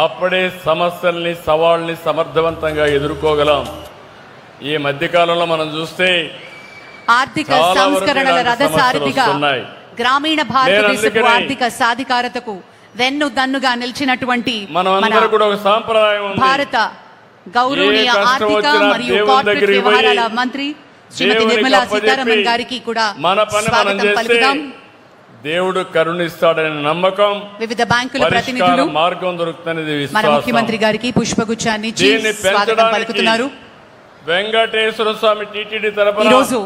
అప్పుడే సమస్యల్ని సవాళ్ళని సమర్థవంతంగా ఎదుర్కోగలం. ఈ మధ్యకాలంలో మనం చూస్తే ఆర్థిక సంస్కరణల రథసారథిగా గ్రామీణ భారతదేశపు ఆర్థిక సాధికారతకు వెన్ను దన్నుగా నిలిచినటువంటి భారత గౌరవనీయ ఆర్థిక మరియు కార్పొరేట్ వ్యవహారాల మంత్రి శ్రీమతి నిర్మలా సీతారామన్ గారికి కూడా స్వాగతం పలుకుదాం. దేవుడు కరుణిస్తాడనే నమ్మకం, వివిధ బ్యాంకుల ప్రతినిధులు మార్గం దొరుకుతుందనేది మన ముఖ్యమంత్రి గారికి పుష్పగుచ్చాన్ని స్వాగతం పలుకుతున్నారు. వెంకటేశ్వర స్వామి టీటీడీ తరపున ఈరోజు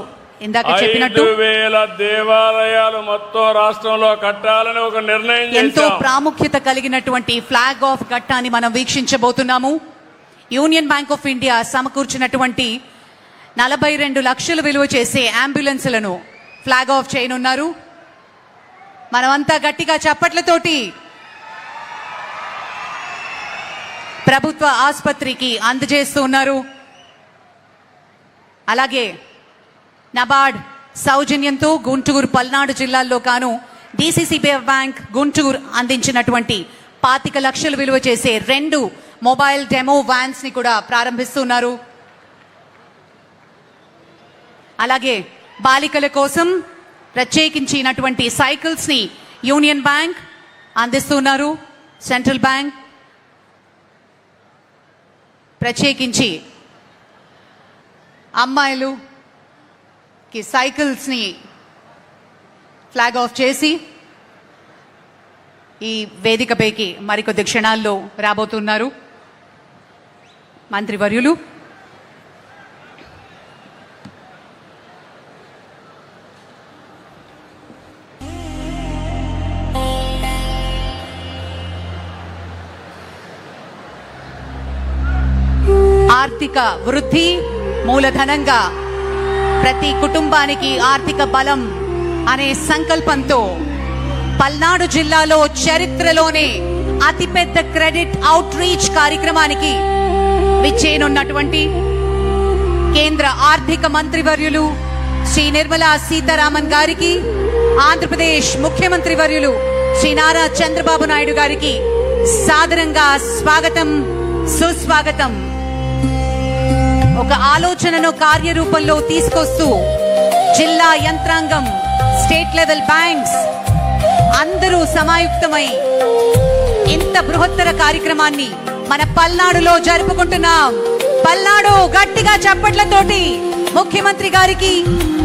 ఇందాక చెప్పినట్టు 5,000 దేవాలయాలు మొత్తం రాష్ట్రంలో కట్టాలని ఒక నిర్ణయం చేశాం. ఎంతో ప్రాముఖ్యత కలిగినటువంటి ఫ్లాగ్ ఆఫ్ ఘట్టాన్ని మనం వీక్షించబోతున్నాము. యూనియన్ బ్యాంక్ ఆఫ్ ఇండియా సమకూర్చినటువంటి 42 లక్షలు విలువ చేసే అంబులెన్స్లను ఫ్లాగ్ ఆఫ్ చేయనున్నారు. మనమంతా గట్టిగా చప్పట్లతోటి ప్రభుత్వ ఆసుపత్రికి అందజేస్తూ ఉన్నారు. అలాగే నబార్డ్ సౌజన్యంతో గుంటూరు, పల్నాడు జిల్లాల్లో కాను డిసిసిబి బ్యాంక్ గుంటూరు అందించినటువంటి 25 లక్షలు విలువ చేసే 2 మొబైల్ డెమో వ్యాన్స్ ని కూడా ప్రారంభిస్తున్నారు. అలాగే బాలికల కోసం ప్రత్యేకించినటువంటి సైకిల్స్ ని యూనియన్ బ్యాంక్ అందిస్తున్నారు. సెంట్రల్ బ్యాంక్ ప్రత్యేకించి అమ్మాయిలుకి సైకిల్స్ ని ఫ్లాగ్ ఆఫ్ చేసి ఈ వేదికపైకి మరికొద్ది క్షణాల్లో రాబోతున్నారు మంత్రివర్యులు. ఆర్థిక వృద్ధి మూలధనంగా ప్రతి కుటుంబానికి ఆర్థిక బలం అనే సంకల్పంతో పల్నాడు జిల్లాలో చరిత్రలోనే అతిపెద్ద క్రెడిట్ అవుట్ రీచ్ కార్యక్రమానికి విచ్చేయనున్నటువంటి కేంద్ర ఆర్థిక మంత్రివర్యులు శ్రీ నిర్మలా సీతారామన్ గారికి, ఆంధ్రప్రదేశ్ ముఖ్యమంత్రి వర్యులు శ్రీ నారా చంద్రబాబు నాయుడు గారికి సాదరంగా స్వాగతం, సుస్వాగతం. ఒక ఆలోచనను కార్యరూపంలో తీసుకొస్తూ జిల్లా యంత్రాంగం, స్టేట్ లెవెల్ బ్యాంక్స్ అందరూ సమాయుక్తమై ఇంత బృహత్తర కార్యక్రమాన్ని మన పల్నాడులో జరుపుకుంటున్నాం. పల్నాడు గట్టిగా చప్పట్లతోటి ముఖ్యమంత్రి గారికి,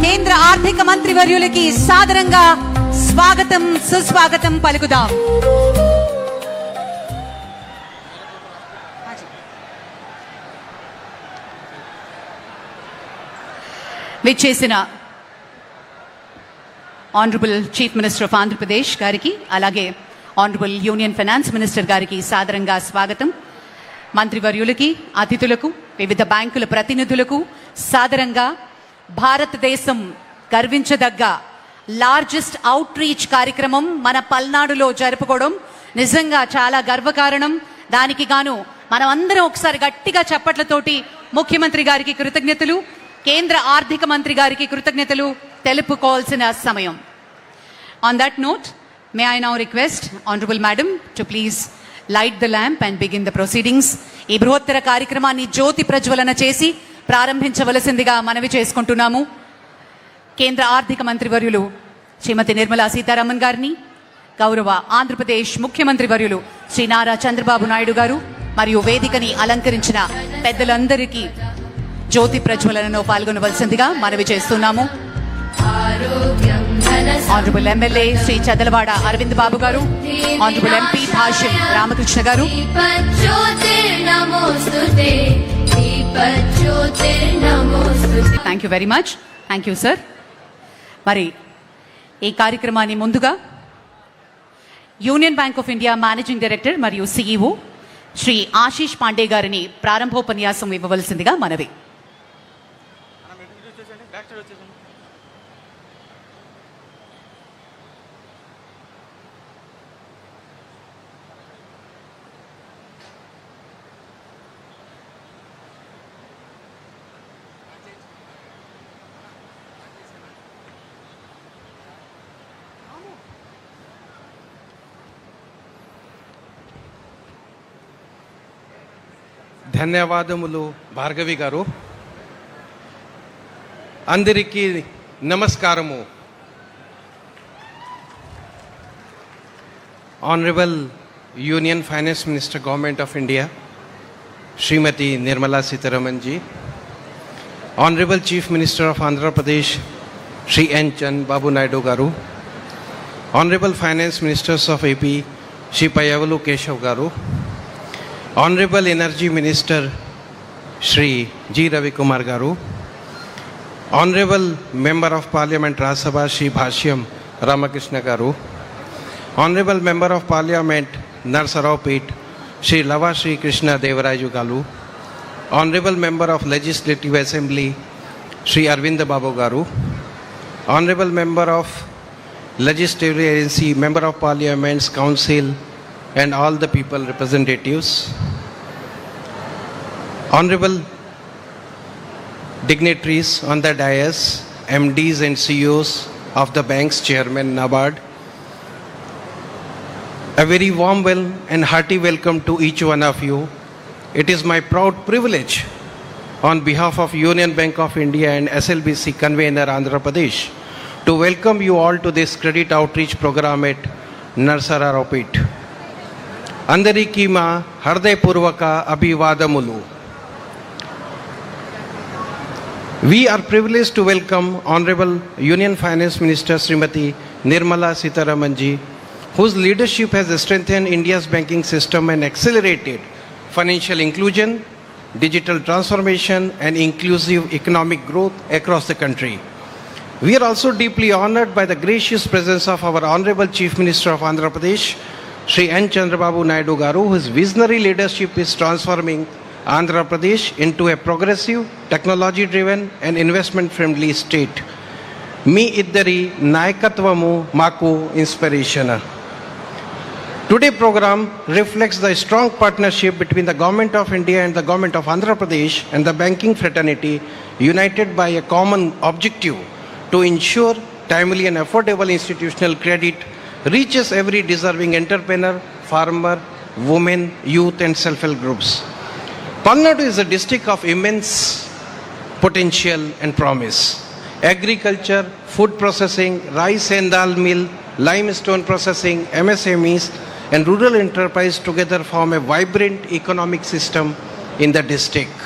కేంద్ర ఆర్థిక మంత్రి వర్యులకి సాదరంగా స్వాగతం, సుస్వాగతం పలుకుదాం. విచ్చేసిన honourable chief minister of Andhra Pradesh గారికి, అలాగే ఆనరబుల్ యూనియన్ ఫైనాన్స్ మినిస్టర్ గారికి సాదరంగా స్వాగతం. మంత్రివర్యులకి, అతిథులకు, వివిధ బ్యాంకుల ప్రతినిధులకు సాదరంగా. భారతదేశం గర్వించదగ్గ లార్జెస్ట్ అవుట్ రీచ్ కార్యక్రమం మన పల్నాడులో జరుపుకోవడం నిజంగా చాలా గర్వకారణం. దానికి గాను మనం అందరం ఒకసారి గట్టిగా చప్పట్లతోటి ముఖ్యమంత్రి గారికి కృతజ్ఞతలు, కేంద్ర ఆర్థిక మంత్రి గారికి కృతజ్ఞతలు తెలుపుకోవాల్సిన సమయం. On that note, may I now request honourable madam to please light the lamp and begin the proceedings. ఈ బృహత్తర కార్యక్రమాన్ని జ్యోతి ప్రజ్వలన చేసి ప్రారంభించవలసిందిగా మనవి చేసుకుంటున్నాము. కేంద్ర ఆర్థిక మంత్రి వర్యులు శ్రీమతి నిర్మలా సీతారామన్ గారిని, గౌరవ ఆంధ్రప్రదేశ్ ముఖ్యమంత్రి వర్యులు శ్రీ నారా చంద్రబాబు నాయుడు గారు మరియు వేదికని అలంకరించిన పెద్దలందరికీ జ్యోతి ప్రజ్వలనలో పాల్గొనవలసిందిగా మనవి చేస్తున్నాము. ఆనరబుల్ ఎమ్మెల్యే శ్రీ చదలవాడ అరవింద్ బాబు గారు, ఆనరబుల్ ఎంపీ భాష్యం రామకృష్ణ గారు. Thank you very much. Thank you sir. మరి ఈ కార్యక్రమాన్ని ముందుగా union Bank of India managing director మరియు సిఇఓ శ్రీ ఆశీష్ పాండే గారిని ప్రారంభోపన్యాసం ఇవ్వవలసిందిగా మనవి. ధన్యవాదములు భార్గవి గారు. అందరికీ నమస్కారము. Honorable Union Finance Minister, Government of India, Srimati Nirmala Sitharaman ji, Honorable Chief Minister of Andhra Pradesh, Shri N. Chandrababu Naidu garu, Honorable Finance Ministers of AP, Shri Payavalu Keshav garu, Honorable Energy Minister Shri G. Ravi Kumar garu, Honorable Member of Parliament Rajya Sabha Shri Bhashyam Ramakrishna garu, Honorable Member of Parliament Narsaraopet Shri Lava Shri Krishna Devaraju garu, Honorable Member of Legislative Assembly Shri Arvind Babu garu, Honorable Member of Legislative Agency, Member of Parliament's Council and all the people representatives, Honorable dignitaries on the dais, MDs and CEOs of the banks, Chairman NABARD, a very warm and hearty welcome to each one of you. It is my proud privilege on behalf of Union Bank of India and SLBC convener Andhra Pradesh to welcome you all to this credit outreach program at Narsaraopet. Andariki ma hardayapurvaka abhivadamulu. We are privileged to welcome Honorable Union Finance Minister Srimati Nirmala Sitharaman ji, whose leadership has strengthened India's banking system and accelerated financial inclusion, digital transformation, and inclusive economic growth across the country. We are also deeply honored by the gracious presence of our Honorable Chief Minister of Andhra Pradesh, Shri N. Chandrababu Naidu garu, whose visionary leadership is transforming Andhra Pradesh into a progressive, technology-driven and investment-friendly state. మీ ఇద్దరి నాయకత్వము మాకు inspiration. Today program reflects the strong partnership between the Government of India and the Government of Andhra Pradesh and the banking fraternity, united by a common objective to ensure timely and affordable institutional credit reaches every deserving entrepreneur, farmer, women, youth and self-help groups. Palnadu is a district of immense potential and promise. Agriculture, food processing, rice and dal mill, limestone processing, MSMEs and rural enterprise together form a vibrant economic system in the district.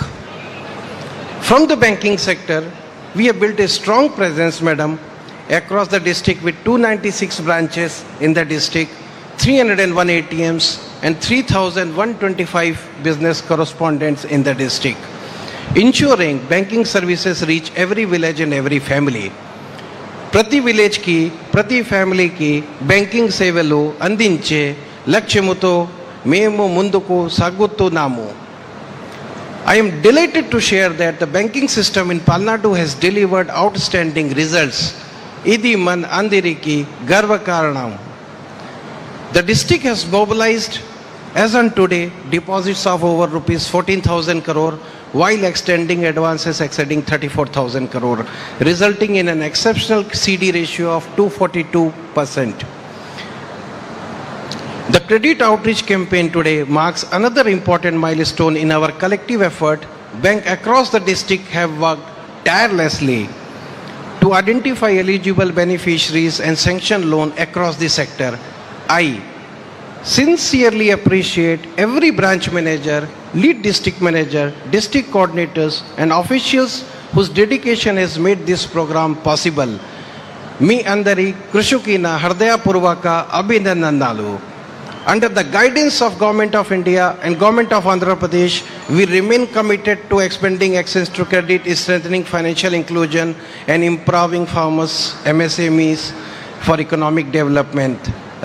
From the banking sector, we have built a strong presence, madam, across the district with 296 branches in the district, 301 ATMs and 3,125 business correspondents in the district, ensuring banking services reach every village and every family. ప్రతి విలేజ్కి, ప్రతి ఫ్యామిలీకి banking సేవలు అందించే లక్ష్యముతో మేము ముందుకు సాగుతున్నాము. I am delighted to share that the banking system in Palnadu has delivered outstanding results. ఇది మన అందరికీ గర్వకారణం. The district has mobilized as on today deposits of over rupees 14,000 crore while extending advances exceeding 34,000 crore, resulting in an exceptional CD ratio of 242%. The credit outreach campaign today marks another important milestone in our collective effort. Banks across the district have worked tirelessly to identify eligible beneficiaries and sanction loan across the sector. I sincerely appreciate every branch manager, lead district manager, district coordinators and officials whose dedication has made this program possible. మీ అందరి కృషికి నా హృదయపూర్వక అభినందనలు. Under the guidance of Government of India and Government of Andhra Pradesh, we remain committed to expanding access to credit, strengthening financial inclusion and improving farmers, MSMEs for economic development.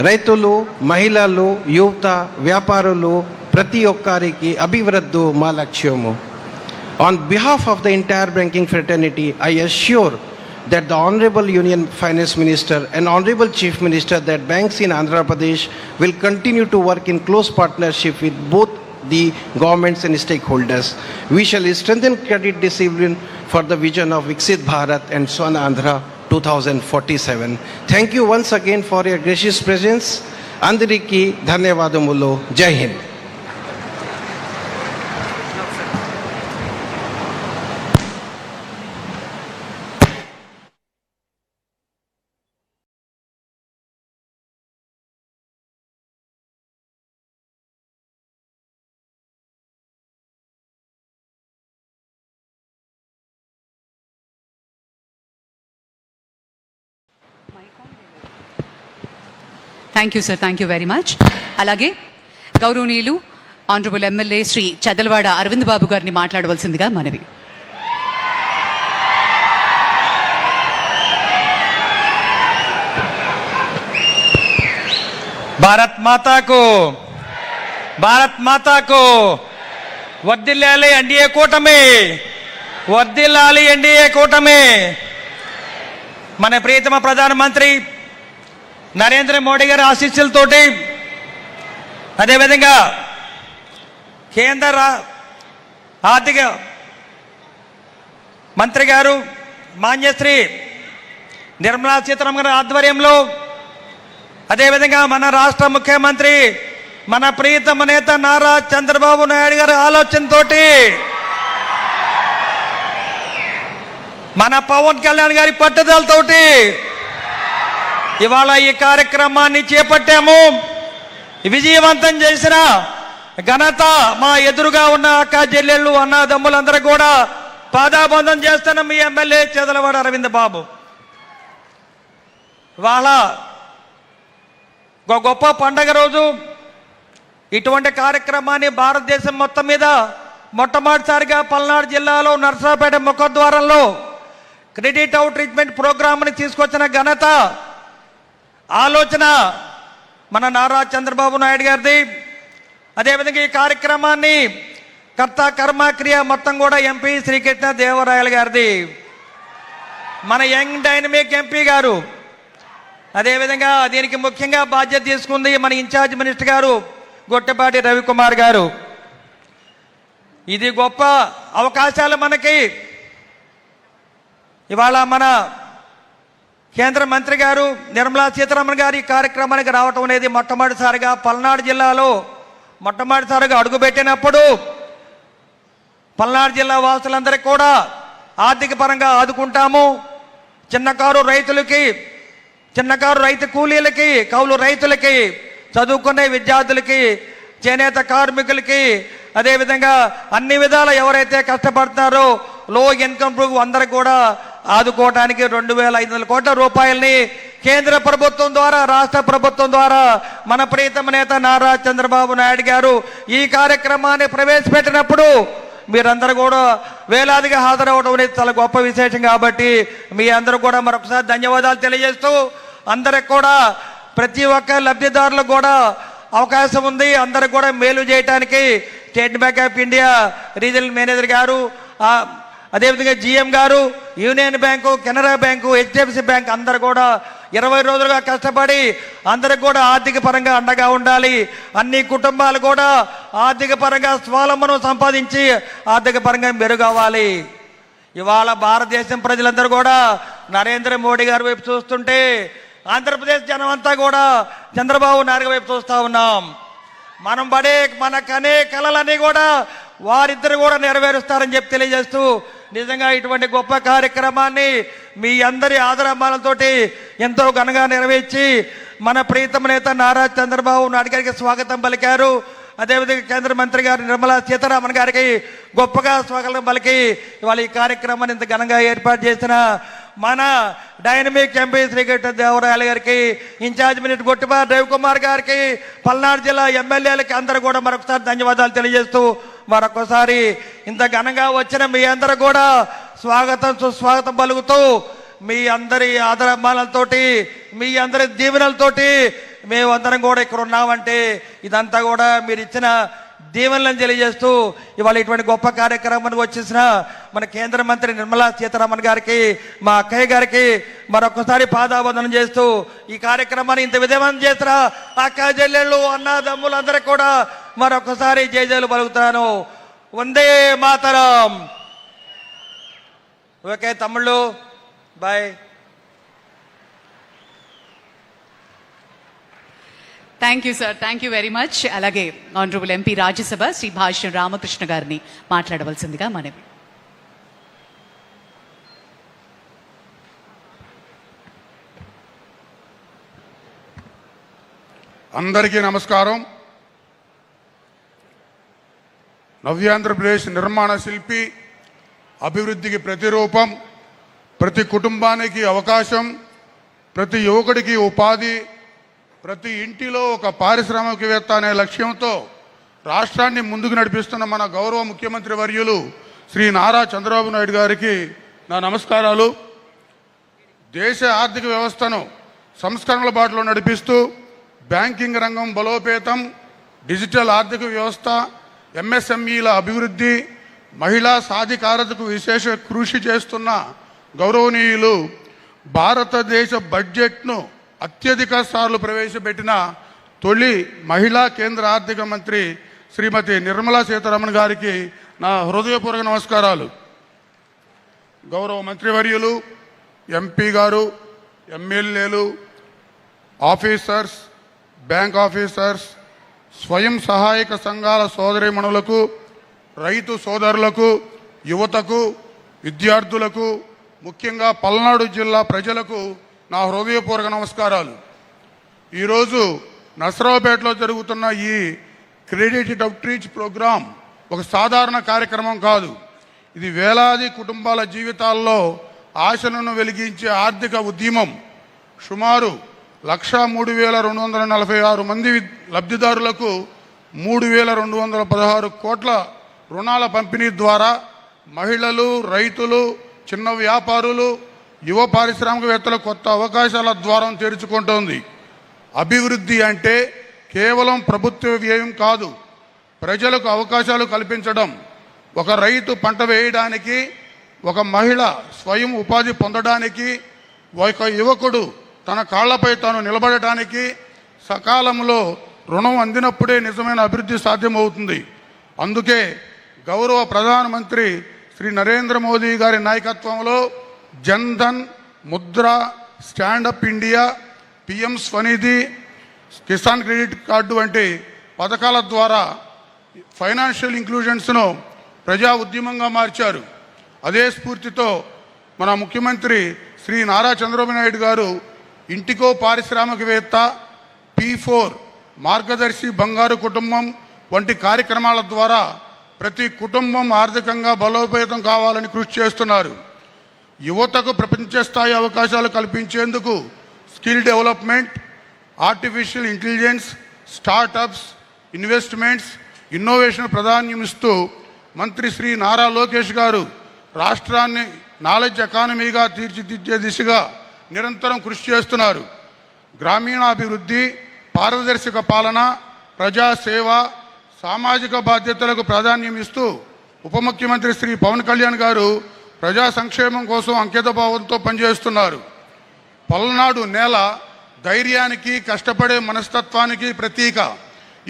రైతులు, మహిళలు, యువత, వ్యాపారులు ప్రతి ఒక్కరికి అభివృద్ధి మా లక్ష్యము. On behalf of the entire banking fraternity, I assure that the Honorable Union Finance Minister and Honorable Chief Minister that banks in Andhra Pradesh will continue to work in close partnership with both the governments and stakeholders. We shall strengthen credit discipline for the vision of Viksit Bharat and Swan Andhra 2047. Thank you once again for your gracious presence. Andariki dhanyavadamulo. Jai Hind. Thank you sir, thank you very much. అలాగే గౌరవనీయులు honourable MLA Shri Chadalavada Arvind బాబు గారిని మాట్లాడవలసిందిగా మనవి. భారత్ మాతాకు, భారత్ మాతాకు వర్ధిల్లాలి NDA కూటమి, వర్ధిల్లాలి NDA కూటమి. మన ప్రియతమ ప్రధానమంత్రి నరేంద్ర మోడీ గారి ఆశీస్సులతోటి, అదేవిధంగా కేంద్ర ఆర్థిక మంత్రి గారు మాన్యశ్రీ నిర్మలా సీతారామన్ గారి ఆధ్వర్యంలో, అదేవిధంగా మన రాష్ట్ర ముఖ్యమంత్రి మన ప్రియతమ నేత నారా చంద్రబాబు నాయుడు గారి ఆలోచనతోటి, మన పవన్ కళ్యాణ్ గారి పట్టుదలతోటి ఇవాళ ఈ కార్యక్రమాన్ని చేపట్టాము. విజయవంతం చేసిన ఘనత మా ఎదురుగా ఉన్న అక్క చెల్లెళ్ళు అన్నదమ్ములందరూ కూడా పాదాబంధం చేస్తున్న మీ ఎమ్మెల్యే చదలవాడ అరవింద్ బాబు. ఇవాళ గొప్ప పండగ రోజు. ఇటువంటి కార్యక్రమాన్ని భారతదేశం మొత్తం మీద మొట్టమొదటిసారిగా పల్నాడు జిల్లాలో నర్సాపేట ముఖద్వారంలో క్రెడిట్ అవుట్ ట్రీట్మెంట్ ప్రోగ్రామ్ని తీసుకొచ్చిన ఘనత, ఆలోచన మన నారా చంద్రబాబు నాయుడు గారిది. అదేవిధంగా ఈ కార్యక్రమాన్ని కర్త కర్మ క్రియ మొత్తం కూడా ఎంపీ శ్రీకృష్ణ దేవరాయలు గారిది, మన యంగ్ డైనమిక్ ఎంపీ గారు. అదేవిధంగా దీనికి ముఖ్యంగా బాధ్యత తీసుకుంది మన ఇన్ఛార్జ్ మినిస్టర్ గారు గొట్టపాటి రవికుమార్ గారు. ఇది గొప్ప అవకాశాలు మనకి. ఇవాళ మన కేంద్ర మంత్రి గారు నిర్మలా సీతారామన్ గారు ఈ కార్యక్రమానికి రావటం అనేది మొట్టమొదటిసారిగా పల్నాడు జిల్లాలో మొట్టమొదటిసారిగా అడుగుపెట్టినప్పుడు పల్నాడు జిల్లా వాసులందరికీ కూడా ఆర్థిక పరంగా ఆదుకుంటాము. చిన్నకారు రైతులకి, చిన్నకారు రైతు కూలీలకి, కౌలు రైతులకి, చదువుకునే విద్యార్థులకి, చేనేత కార్మికులకి, అదేవిధంగా అన్ని విధాల ఎవరైతే కష్టపడుతున్నారో లో ఇన్కమ్ గ్రూప్ అందరికి కూడా ఆదుకోవడానికి 2,500 కోట్ల రూపాయలని కేంద్ర ప్రభుత్వం ద్వారా, రాష్ట్ర ప్రభుత్వం ద్వారా మన ప్రియతమ నేత నారా చంద్రబాబు నాయుడు గారు ఈ కార్యక్రమాన్ని ప్రవేశపెట్టినప్పుడు మీరందరూ కూడా వేలాదిగా హాజరవడం అనేది చాలా గొప్ప విశేషం. కాబట్టి మీ అందరూ కూడా మరొకసారి ధన్యవాదాలు తెలియజేస్తూ, అందరికి కూడా ప్రతి ఒక్క లబ్ధిదారులకు కూడా అవకాశం ఉంది. అందరికి కూడా మేలు చేయడానికి state Bank of India regional manager గారు, అదేవిధంగా జిఎం గారు, union bank, Canara bank, HDFC bank అందరు కూడా 20 రోజులుగా కష్టపడి అందరికి కూడా ఆర్థిక పరంగా అండగా ఉండాలి. అన్ని కుటుంబాలు కూడా ఆర్థిక పరంగా స్వావలంబన సంపాదించి ఆర్థిక పరంగా మెరుగవ్వాలి. ఇవాళ భారతదేశం ప్రజలందరూ కూడా నరేంద్ర మోడీ గారి వైపు చూస్తుంటే, ఆంధ్రప్రదేశ్ జనం అంతా కూడా చంద్రబాబు నాయుడు వైపు చూస్తూ ఉన్నాం. మనం పడే మన కనే కలలన్నీ కూడా వారిద్దరు కూడా నెరవేరుస్తారని చెప్పి తెలియజేస్తూ, నిజంగా ఇటువంటి గొప్ప కార్యక్రమాన్ని మీ అందరి ఆదరాభిమానాలతోటి ఎంతో ఘనంగా నెరవేర్చి మన ప్రియతమ నేత నారా చంద్రబాబు నాయుడు గారికి స్వాగతం పలికారు. అదేవిధంగా కేంద్ర మంత్రి గారు నిర్మలా సీతారామన్ గారికి గొప్పగా స్వాగతం పలికి ఇవాళ ఈ కార్యక్రమాన్ని ఇంత ఘనంగా ఏర్పాటు చేసిన మన డైనమిక్ ఎంపీ శ్రీకృష్ణ దేవరాయలు గారికి, ఇన్ఛార్జ్ మినిస్టర్ గొట్టిపాటి రవికుమార్ గారికి, పల్నాడు జిల్లా ఎమ్మెల్యేలకి అందరూ కూడా మరొకసారి ధన్యవాదాలు తెలియజేస్తూ, మరొకసారి ఇంత ఘనంగా వచ్చిన మీ అందరూ కూడా స్వాగతం సుస్వాగతం పలుకుతూ, మీ అందరి ఆదరాభిమానాలతోటి, మీ అందరి దీవెనలతోటి మేమందరం కూడా ఇక్కడ ఉన్నామంటే ఇదంతా కూడా మీరు ఇచ్చిన దీవెనలను తెలియజేస్తూ, ఇవాళ ఇటువంటి గొప్ప కార్యక్రమానికి వచ్చేసిన మన కేంద్ర మంత్రి నిర్మలా సీతారామన్ గారికి, మా అక్కయ్య గారికి మరొకసారి పాదాబంధనం చేస్తూ, ఈ కార్యక్రమాన్ని ఇంత విధంగా చేసిన అక్క చెల్లెళ్ళు అన్నదమ్ములు అందరికి కూడా మరొకసారి జయజయలు పలుకుతాను. వందే మాతరం. ఓకే తమ్ముళ్ళు, bye. Thank you sir, thank you very much. అలాగే ఆనరబుల్ ఎంపీ రాజ్యసభ శ్రీ భాష్యం రామకృష్ణ గారిని మాట్లాడవలసిందిగా మనవి. అందరికీ నమస్కారం. నవ్యాంధ్రప్రదేశ్ నిర్మాణ శిల్పి, అభివృద్ధికి ప్రతిరూపం, ప్రతి కుటుంబానికి అవకాశం, ప్రతి యువకుడికి ఉపాధి, ప్రతి ఇంటిలో ఒక పారిశ్రామికవేత్త అనే లక్ష్యంతో రాష్ట్రాన్ని ముందుకు నడిపిస్తున్న మన గౌరవ ముఖ్యమంత్రి వర్యులు శ్రీ నారా చంద్రబాబు నాయుడు గారికి నా నమస్కారాలు. దేశ ఆర్థిక వ్యవస్థను సంస్కరణల బాటలో నడిపిస్తూ బ్యాంకింగ్ రంగం బలోపేతం, డిజిటల్ ఆర్థిక వ్యవస్థ, ఎంఎస్ఎంఈల అభివృద్ధి, మహిళా సాధికారతకు విశేష కృషి చేస్తున్న గౌరవనీయులు భారతదేశ బడ్జెట్ను అత్యధిక సార్లు ప్రవేశపెట్టిన తొలి మహిళా కేంద్ర ఆర్థిక మంత్రి శ్రీమతి నిర్మలా సీతారామన్ గారికి నా హృదయపూర్వక నమస్కారాలు. గౌరవ మంత్రివర్యులు, ఎంపీ గారు, ఎమ్మెల్యేలు, ఆఫీసర్స్, బ్యాంక్ ఆఫీసర్స్, స్వయం సహాయక సంఘాల సోదరీమణులకు, రైతు సోదరులకు, యువతకు, విద్యార్థులకు, ముఖ్యంగా పల్నాడు జిల్లా ప్రజలకు నా హృదయపూర్వక నమస్కారాలు. ఈరోజు నసరావుపేటలో జరుగుతున్న ఈ క్రెడిట్ అవుట్రీచ్ ప్రోగ్రాం ఒక సాధారణ కార్యక్రమం కాదు. ఇది వేలాది కుటుంబాల జీవితాల్లో ఆశలను వెలిగించే ఆర్థిక ఉద్యమం. సుమారు 1,03,246 మంది లబ్ధిదారులకు 3,216 కోట్ల రుణాల పంపిణీ ద్వారా మహిళలు, రైతులు, చిన్న వ్యాపారులు, యువ పారిశ్రామికవేత్తల కొత్త అవకాశాల ద్వారం తెరుచుకుంటోంది. అభివృద్ధి అంటే కేవలం ప్రభుత్వ వ్యయం కాదు, ప్రజలకు అవకాశాలు కల్పించడం. ఒక రైతు పంట వేయడానికి, ఒక మహిళ స్వయం ఉపాధి పొందడానికి, ఒక యువకుడు తన కాళ్లపై తాను నిలబడటానికి సకాలంలో రుణం అందినప్పుడే నిజమైన అభివృద్ధి సాధ్యమవుతుంది. అందుకే గౌరవ ప్రధానమంత్రి శ్రీ నరేంద్ర మోదీ గారి నాయకత్వంలో Jan Dhan, Mudra, stand up India, PM Svanidhi, Kisan credit card వంటి పథకాల ద్వారా ఫైనాన్షియల్ ఇంక్లూజన్స్ను ప్రజా ఉద్యమంగా మార్చారు. అదే స్ఫూర్తితో మన ముఖ్యమంత్రి శ్రీ నారా చంద్రబాబు నాయుడు గారు ఇంటికో పారిశ్రామికవేత్త, P4 మార్గదర్శి బంగారు కుటుంబం వంటి కార్యక్రమాల ద్వారా ప్రతి కుటుంబం ఆర్థికంగా బలోపేతం కావాలని కృషి చేస్తున్నారు. యువతకు ప్రపంచ స్థాయి అవకాశాలు కల్పించేందుకు skill development, artificial intelligence, startups, investments, innovation ప్రాధాన్యం ఇస్తూ మంత్రి శ్రీ నారా లోకేష్ గారు రాష్ట్రాన్ని నాలెడ్జ్ ఎకానమీగా తీర్చిదిద్దే దిశగా నిరంతరం కృషి చేస్తున్నారు. గ్రామీణాభివృద్ధి, పారదర్శక పాలన, ప్రజాసేవ, సామాజిక బాధ్యతలకు ప్రాధాన్యం ఇస్తూ ఉప ముఖ్యమంత్రి శ్రీ పవన్ కళ్యాణ్ గారు ప్రజా సంక్షేమం కోసం అంకితభావంతో పనిచేస్తున్నారు. పల్నాడు నేల ధైర్యానికి, కష్టపడే మనస్తత్వానికి ప్రతీక.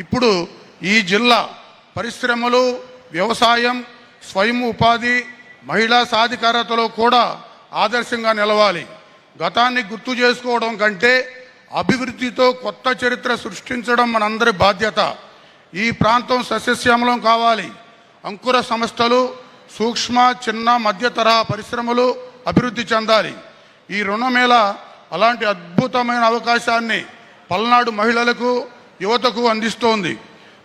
ఇప్పుడు ఈ జిల్లా పరిశ్రమలు, వ్యవసాయం, స్వయం ఉపాధి, మహిళా సాధికారతలో కూడా ఆదర్శంగా నిలవాలి. గతాన్ని గుర్తు చేసుకోవడం కంటే అభివృద్ధితో కొత్త చరిత్ర సృష్టించడం మనందరి బాధ్యత. ఈ ప్రాంతం సస్యశ్యామలం కావాలి. అంకుర సంస్థలు, సూక్ష్మ, చిన్న, మధ్య తరహా పరిశ్రమలు అభివృద్ధి చెందాలి. ఈ రుణమేళ అలాంటి అద్భుతమైన అవకాశాన్ని పల్నాడు మహిళలకు, యువతకు అందిస్తోంది.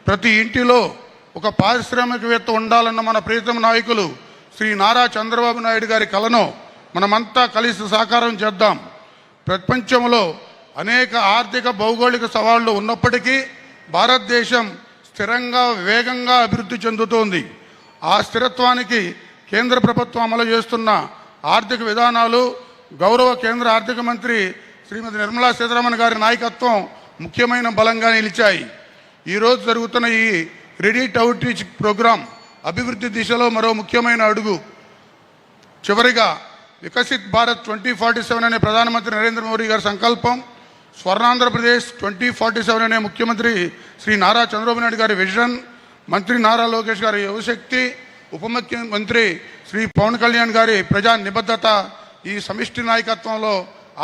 ప్రతి ఇంటిలో ఒక పారిశ్రామికవేత్త ఉండాలన్న మన ప్రియతమ నాయకులు శ్రీ నారా చంద్రబాబు నాయుడు గారి కలను మనమంతా కలిసి సాకారం చేద్దాం. ప్రపంచంలో అనేక ఆర్థిక, భౌగోళిక సవాళ్లు ఉన్నప్పటికీ భారతదేశం స్థిరంగా, వేగంగా అభివృద్ధి చెందుతోంది. ఆ స్థిరత్వానికి కేంద్ర ప్రభుత్వం అమలు చేస్తున్న ఆర్థిక విధానాలు, గౌరవ కేంద్ర ఆర్థిక మంత్రి శ్రీమతి నిర్మలా సీతారామన్ గారి నాయకత్వం ముఖ్యమైన బలంగా నిలిచాయి. ఈరోజు జరుగుతున్న ఈ క్రెడిట్ అవుట్రీచ్ ప్రోగ్రాం అభివృద్ధి దిశలో మరో ముఖ్యమైన అడుగు. చివరిగా వికసిత్ భారత్ 2047 అనే ప్రధానమంత్రి నరేంద్ర మోదీ గారి సంకల్పం, స్వర్ణాంధ్రప్రదేశ్ 2047 అనే ముఖ్యమంత్రి శ్రీ నారా చంద్రబాబు నాయుడు గారి విజన్, మంత్రి నారా లోకేష్ గారి యువశక్తి, ఉప ముఖ్యమంత్రి శ్రీ పవన్ కళ్యాణ్ గారి ప్రజా నిబద్ధత, ఈ సమిష్టి నాయకత్వంలో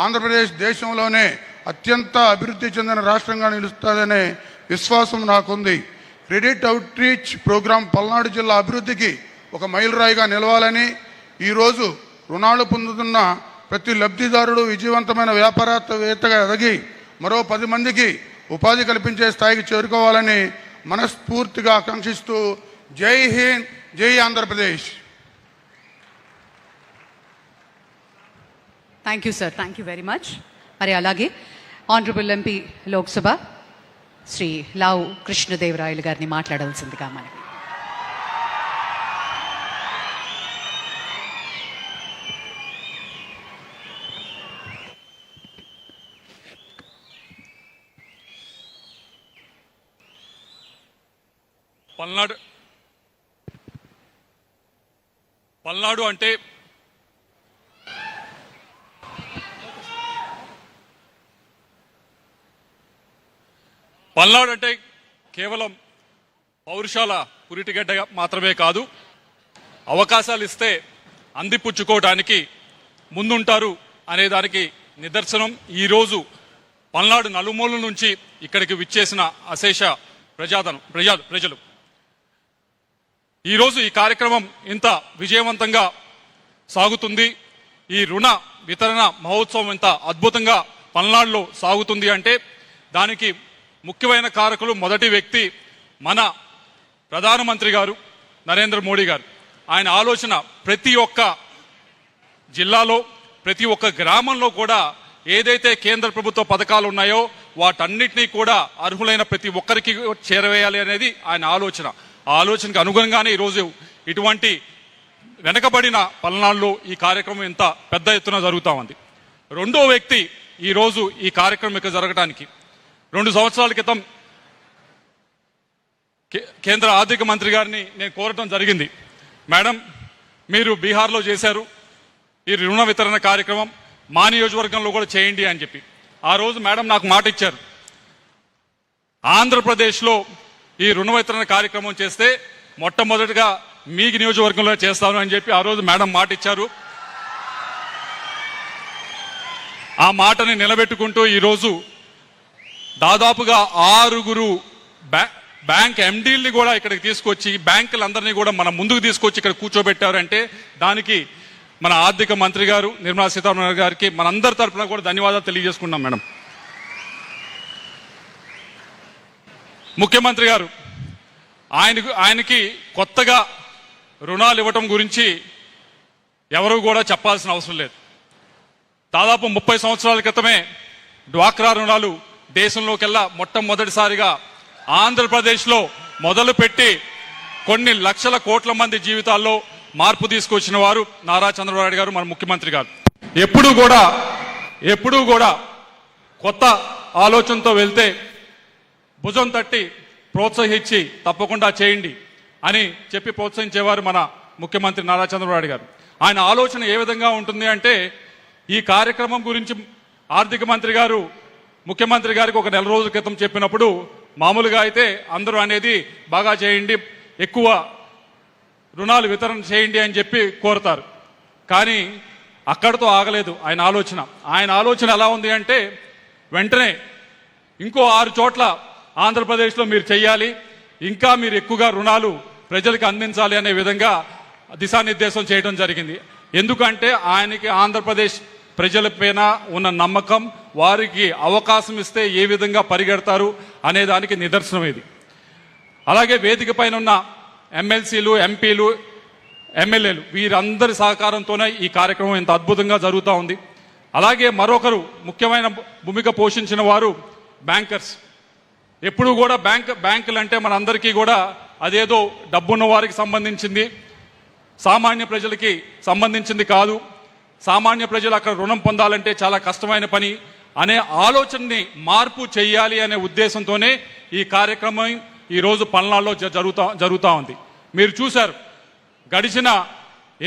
ఆంధ్రప్రదేశ్ దేశంలోనే అత్యంత అభివృద్ధి చెందిన రాష్ట్రంగా నిలుస్తుందనే విశ్వాసం నాకుంది. క్రెడిట్ అవుట్రీచ్ ప్రోగ్రాం పల్నాడు జిల్లా అభివృద్ధికి ఒక మైలురాయిగా నిలవాలని, ఈరోజు రుణాలు పొందుతున్న ప్రతి లబ్ధిదారుడు విజయవంతమైన వ్యాపారవేత్తగా ఎదిగి మరో 10 మందికి ఉపాధి కల్పించే స్థాయికి చేరుకోవాలని మనస్ఫూర్తిగా ఆకాంక్షిస్తూ జై హింద్, జై Andhra Pradesh. Thank you sir, thank you very much. మరి అలాగే ఆనరబుల్ ఎంపీ లోక్సభ శ్రీ లావు కృష్ణదేవరాయలు గారిని మాట్లాడాల్సిందిగా మనకి. పల్నాడు అంటే కేవలం పౌరుషాల పురిటిగడ్డ మాత్రమే కాదు, అవకాశాలు ఇస్తే అందిపుచ్చుకోవడానికి ముందుంటారు అనే దానికి నిదర్శనం. ఈరోజు పల్నాడు నలుమూలల నుంచి ఇక్కడికి విచ్చేసిన అశేష ప్రజలు ఈరోజు ఈ కార్యక్రమం ఇంత విజయవంతంగా సాగుతుంది. ఈ రుణ వితరణ మహోత్సవం ఇంత అద్భుతంగా పల్నాడులో సాగుతుంది అంటే దానికి ముఖ్యమైన కారకులు, మొదటి వ్యక్తి మన ప్రధానమంత్రి గారు నరేంద్ర మోడీ గారు. ఆయన ఆలోచన ప్రతి ఒక్క జిల్లాలో, ప్రతి ఒక్క గ్రామంలో కూడా ఏదైతే కేంద్ర ప్రభుత్వ పథకాలు ఉన్నాయో వాటన్నిటినీ కూడా అర్హులైన ప్రతి ఒక్కరికి చేరవేయాలి అనేది ఆయన ఆలోచన. ఆ ఆలోచనకు అనుగుణంగానే ఈరోజు ఇటువంటి వెనకబడిన పల్నాడులో ఈ కార్యక్రమం ఇంత పెద్ద ఎత్తున జరుగుతూ ఉంది. రెండో వ్యక్తి ఈరోజు ఈ కార్యక్రమం ఇక్కడ జరగడానికి 2 సంవత్సరాల క్రితం కేంద్ర ఆర్థిక మంత్రి గారిని నేను కోరటం జరిగింది. మేడం, మీరు బీహార్లో చేశారు ఈ రుణ వితరణ కార్యక్రమం, మా నియోజకవర్గంలో కూడా చేయండి అని చెప్పి. ఆ రోజు మేడం నాకు మాట ఇచ్చారు, ఆంధ్రప్రదేశ్లో ఈ రుణ వితరణ కార్యక్రమం చేస్తే మొట్టమొదటిగా మీ నియోజకవర్గంలో చేస్తాను అని చెప్పి ఆ రోజు మేడం మాట ఇచ్చారు. ఆ మాటని నిలబెట్టుకుంటూ ఈరోజు దాదాపుగా 6 బ్యాంక్ ఎండీల్ని కూడా ఇక్కడికి తీసుకొచ్చి బ్యాంకులందరినీ కూడా మన ముందుకు తీసుకొచ్చి ఇక్కడ కూర్చోబెట్టారంటే దానికి మన ఆర్థిక మంత్రి గారు నిర్మలా సీతారామన్ గారికి మనందరి తరఫున కూడా ధన్యవాదాలు తెలియజేసుకున్నాం. మేడం, ముఖ్యమంత్రి గారు ఆయనకి కొత్తగా రుణాలు ఇవ్వటం గురించి ఎవరు కూడా చెప్పాల్సిన అవసరం లేదు. దాదాపు 30 సంవత్సరాల క్రితమే డ్వాక్రా రుణాలు దేశంలోకెల్లా మొట్టమొదటిసారిగా ఆంధ్రప్రదేశ్లో మొదలుపెట్టి కొన్ని లక్షల కోట్ల మంది జీవితాల్లో మార్పు తీసుకొచ్చిన వారు నారా చంద్రబాబు నాయుడు గారు, మన ముఖ్యమంత్రి గారు. ఎప్పుడూ కూడా కొత్త ఆలోచనతో వెళ్తే భుజం తట్టి ప్రోత్సహించి తప్పకుండా చేయండి అని చెప్పి ప్రోత్సహించేవారు మన ముఖ్యమంత్రి నారా చంద్రబాబు నాయుడు గారు. ఆయన ఆలోచన ఏ విధంగా ఉంటుంది అంటే, ఈ కార్యక్రమం గురించి ఆర్థిక మంత్రి గారు ముఖ్యమంత్రి గారికి ఒక 1 నెల రోజుల క్రితం చెప్పినప్పుడు మామూలుగా అయితే అందరూ అనేది బాగా చేయండి, ఎక్కువ రుణాలు వితరణ చేయండి అని చెప్పి కోరుతారు. కానీ అక్కడితో ఆగలేదు ఆయన ఆలోచన. ఆయన ఆలోచన ఎలా ఉంది అంటే, వెంటనే ఇంకో 6 చోట్ల ఆంధ్రప్రదేశ్లో మీరు చెయ్యాలి, ఇంకా మీరు ఎక్కువగా రుణాలు ప్రజలకు అందించాలి అనే విధంగా దిశానిర్దేశం చేయడం జరిగింది. ఎందుకంటే ఆయనకి ఆంధ్రప్రదేశ్ ప్రజలపైన ఉన్న నమ్మకం, వారికి అవకాశం ఇస్తే ఏ విధంగా పరిగెడతారు అనే దానికి నిదర్శనం ఇది. అలాగే వేదిక పైన ఉన్న ఎమ్మెల్సీలు, ఎంపీలు, ఎమ్మెల్యేలు వీరందరి సహకారంతోనే ఈ కార్యక్రమం ఇంత అద్భుతంగా జరుగుతూ ఉంది. అలాగే మరొకరు ముఖ్యమైన భూమిక పోషించిన వారు బ్యాంకర్స్. ఎప్పుడు కూడా బ్యాంకులు అంటే మనందరికీ కూడా అదేదో డబ్బున్న వారికి సంబంధించింది, సామాన్య ప్రజలకి సంబంధించింది కాదు. సామాన్య ప్రజలు అక్కడ రుణం పొందాలంటే చాలా కష్టమైన పని అనే ఆలోచనని మార్పు చేయాలి అనే ఉద్దేశంతోనే ఈ కార్యక్రమం ఈరోజు పల్నాడులో జరుగుతూ ఉంది. మీరు చూశారు, గడిచిన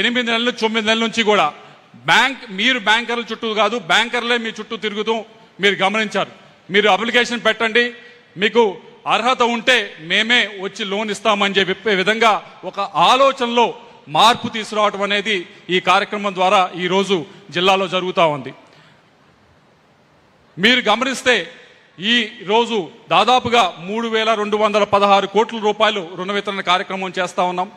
8 నెలలు 9 నెలల నుంచి కూడా మీరు బ్యాంకర్ల చుట్టూ కాదు, బ్యాంకర్లే మీ చుట్టూ తిరుగుతూ మీరు గమనించారు. మీరు అప్లికేషన్ పెట్టండి, మీకు అర్హత ఉంటే మేమే వచ్చి లోన్ ఇస్తామని చెప్పే విధంగా ఒక ఆలోచనలో మార్పు తీసుకురావడం అనేది ఈ కార్యక్రమం ద్వారా ఈరోజు జిల్లాలో జరుగుతూ ఉంది. మీరు గమనిస్తే ఈ రోజు దాదాపుగా 3,216 కోట్ల రూపాయలు రుణ వితరణ కార్యక్రమం చేస్తూ ఉన్నాం.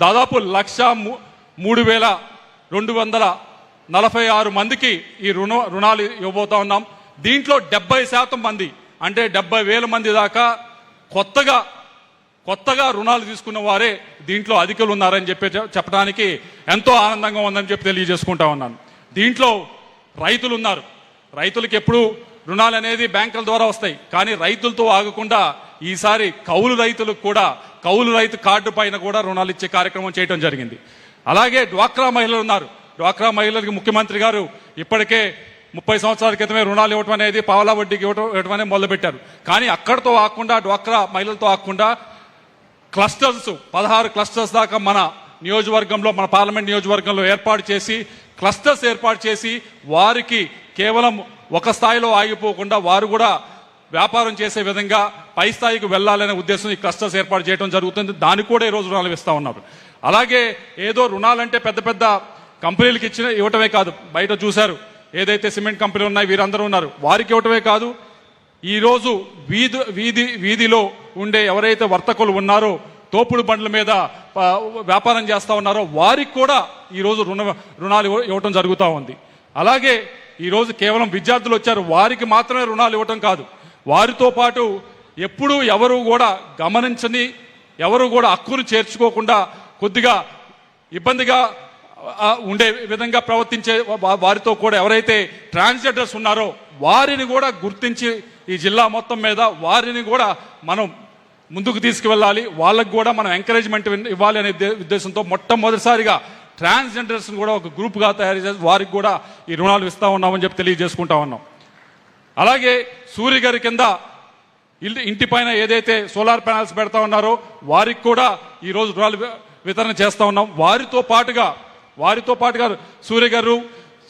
దాదాపు 1,03,246 మందికి ఈ రుణాలు ఇవ్వబోతా ఉన్నాం. దీంట్లో 70% మంది అంటే 70,000 మంది దాకా కొత్తగా రుణాలు తీసుకున్న వారే దీంట్లో అధికులు ఉన్నారని చెప్పడానికి ఎంతో ఆనందంగా ఉందని చెప్పి తెలియజేసుకుంటా ఉన్నాను. దీంట్లో రైతులు ఉన్నారు. రైతులకు ఎప్పుడు రుణాలు అనేది బ్యాంకుల ద్వారా వస్తాయి, కానీ రైతులతో ఆగకుండా ఈసారి కౌలు రైతులకు కూడా కౌలు రైతు కార్డు పైన కూడా రుణాలు ఇచ్చే కార్యక్రమం చేయడం జరిగింది. అలాగే డ్వాక్రా మహిళలు ఉన్నారు. డ్వాక్రా మహిళలకు ముఖ్యమంత్రి గారు ఇప్పటికే 30 సంవత్సరాల క్రితమే రుణాలు ఇవ్వటం అనేది పావలా వడ్డీకి ఇవ్వటం అనేది మొదలుపెట్టారు. కానీ అక్కడితో ఆగకుండా డ్వాక్రా మహిళలతో ఆగకుండా క్లస్టర్స్ 16 క్లస్టర్స్ దాకా మన నియోజకవర్గంలో, మన పార్లమెంట్ నియోజకవర్గంలో క్లస్టర్స్ ఏర్పాటు చేసి వారికి కేవలం ఒక స్థాయిలో ఆగిపోకుండా వారు కూడా వ్యాపారం చేసే విధంగా పై స్థాయికి వెళ్ళాలనే ఉద్దేశం ఈ క్లస్టర్స్ ఏర్పాటు చేయడం జరుగుతుంది. దానికి కూడా ఈరోజు రుణాలు ఇస్తా ఉన్నారు. అలాగే ఏదో రుణాలంటే పెద్ద పెద్ద కంపెనీలకు ఇవ్వటమే కాదు, బయట చూశారు ఏదైతే సిమెంట్ కంపెనీలు ఉన్నాయి వీరందరూ ఉన్నారు, వారికి ఇవ్వటమే కాదు, ఈరోజు వీధిలో ఉండే ఎవరైతే వర్తకులు ఉన్నారో, తోపుడు బండ్ల మీద వ్యాపారం చేస్తూ ఉన్నారో వారికి కూడా ఈరోజు రుణాలు ఇవ్వటం జరుగుతూ ఉంది. అలాగే ఈరోజు కేవలం విద్యార్థులు వచ్చారు, వారికి మాత్రమే రుణాలు ఇవ్వటం కాదు, వారితో పాటు ఎప్పుడూ ఎవరు కూడా గమనించని, ఎవరు కూడా హక్కును చేర్చుకోకుండా కొద్దిగా ఇబ్బందిగా ఉండే విధంగా ప్రవర్తించే వారితో కూడా ఎవరైతే ట్రాన్స్జెండర్స్ ఉన్నారో వారిని కూడా గుర్తించి ఈ జిల్లా మొత్తం మీద వారిని కూడా మనం ముందుకు తీసుకువెళ్ళాలి, వాళ్ళకు కూడా మనం ఎంకరేజ్మెంట్ ఇవ్వాలి అనే ఉద్దేశంతో మొట్టమొదటిసారిగా ట్రాన్స్జెండర్స్ కూడా ఒక గ్రూప్గా తయారు చేసి వారికి కూడా ఈ రుణాలు ఇస్తా ఉన్నామని చెప్పి తెలియజేసుకుంటా ఉన్నాం. అలాగే సూర్య గారి కింద ఇంటి పైన ఏదైతే సోలార్ ప్యానల్స్ పెడతా ఉన్నారో వారికి కూడా ఈరోజు రుణాలు వితరణ చేస్తూ ఉన్నాం. వారితో పాటుగా సూర్య గారు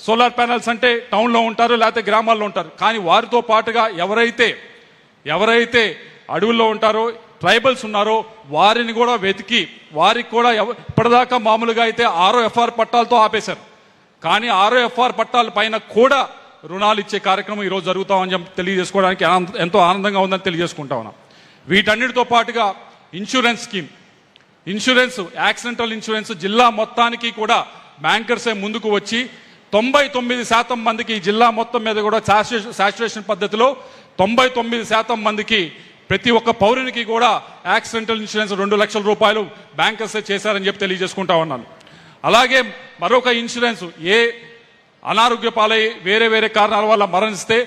సోలార్ ప్యానల్స్ అంటే టౌన్లో ఉంటారు లేకపోతే గ్రామాల్లో ఉంటారు, కానీ వారితో పాటుగా ఎవరైతే అడవుల్లో ఉంటారో, ట్రైబల్స్ ఉన్నారో వారిని కూడా వెతికి వారికి కూడా ఇప్పటిదాకా మామూలుగా అయితే ROFR పట్టాలతో ఆపేశారు, కానీ ROFR పట్టాల పైన కూడా రుణాలు ఇచ్చే కార్యక్రమం ఈరోజు జరుగుతామని చెప్పి తెలియజేసుకోవడానికి ఎంతో ఆనందంగా ఉందని తెలియజేసుకుంటా ఉన్నాం. వీటన్నిటితో పాటుగా ఇన్సూరెన్స్ యాక్సిడెంటల్ ఇన్సూరెన్స్ జిల్లా మొత్తానికి కూడా బ్యాంకర్సే ముందుకు వచ్చి 99% మందికి ఈ జిల్లా మొత్తం మీద కూడా శాచురేషన్ పద్ధతిలో 99% మందికి ప్రతి ఒక్క పౌరునికి కూడా యాక్సిడెంటల్ ఇన్సూరెన్స్ 2 లక్షల రూపాయలు బ్యాంకర్సే చేశారని చెప్పి తెలియజేసుకుంటా ఉన్నాను. అలాగే మరొక ఇన్సూరెన్స్ ఏ అనారోగ్య పాలై వేరే కారణాల వల్ల మరణిస్తే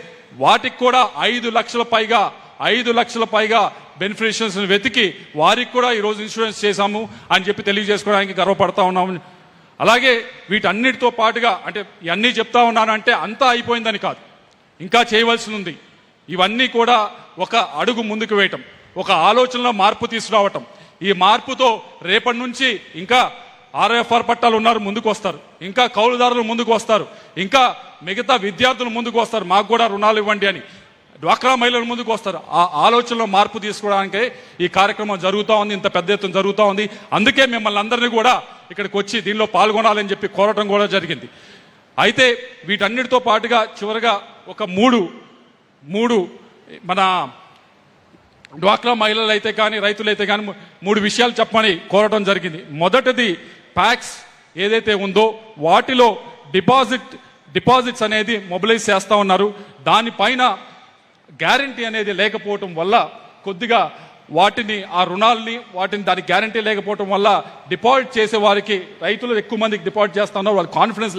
వాటికి కూడా 5 లక్షల పైగా బెనిఫిషియరీస్ వెతికి వారికి కూడా ఈరోజు ఇన్సూరెన్స్ చేశాము అని చెప్పి తెలియజేసుకోవడానికి గర్వపడతా ఉన్నాము. అలాగే వీటన్నిటితో పాటుగా అంటే ఇవన్నీ చెప్తా ఉన్నాను అంటే అంతా అయిపోయిందని కాదు, ఇంకా చేయవలసి ఉంది. ఇవన్నీ కూడా ఒక అడుగు ముందుకు వేయటం, ఒక ఆలోచనలో మార్పు తీసుకురావటం. ఈ మార్పుతో రేపటి నుంచి ఇంకా ROFR పట్టాలు ఉన్నారు ముందుకు వస్తారు, ఇంకా కౌలుదారులు ముందుకు వస్తారు, ఇంకా మిగతా విద్యార్థులు ముందుకు వస్తారు, మాకు కూడా రుణాలు ఇవ్వండి అని డ్వాక్రా మహిళలు ముందుకు వస్తారు. ఆ ఆలోచనలో మార్పు తీసుకోవడానికే ఈ కార్యక్రమం జరుగుతూ ఉంది, ఇంత పెద్ద ఎత్తున జరుగుతూ ఉంది. అందుకే మిమ్మల్ని అందరినీ కూడా ఇక్కడికి వచ్చి దీనిలో పాల్గొనాలని చెప్పి కోరటం కూడా జరిగింది. అయితే వీటన్నిటితో పాటుగా చివరిగా ఒక మూడు మన డ్వాక్రా మహిళలు అయితే కానీ రైతులైతే కానీ 3 విషయాలు చెప్పమని కోరటం జరిగింది. మొదటిది ప్యాక్స్ ఏదైతే ఉందో వాటిలో డిపాజిట్స్ అనేది మొబిలైజ్ చేస్తూ ఉన్నారు. దానిపైన గ్యారంటీ అనేది లేకపోవటం వల్ల కొద్దిగా ఆ రుణాలని దానికి గ్యారంటీ లేకపోవటం వల్ల డిపాజిట్ చేసే వారికి రైతులు ఎక్కువ మందికి డిపాజిట్ చేస్తూ ఉన్నారు, వాళ్ళకి కాన్ఫిడెన్స్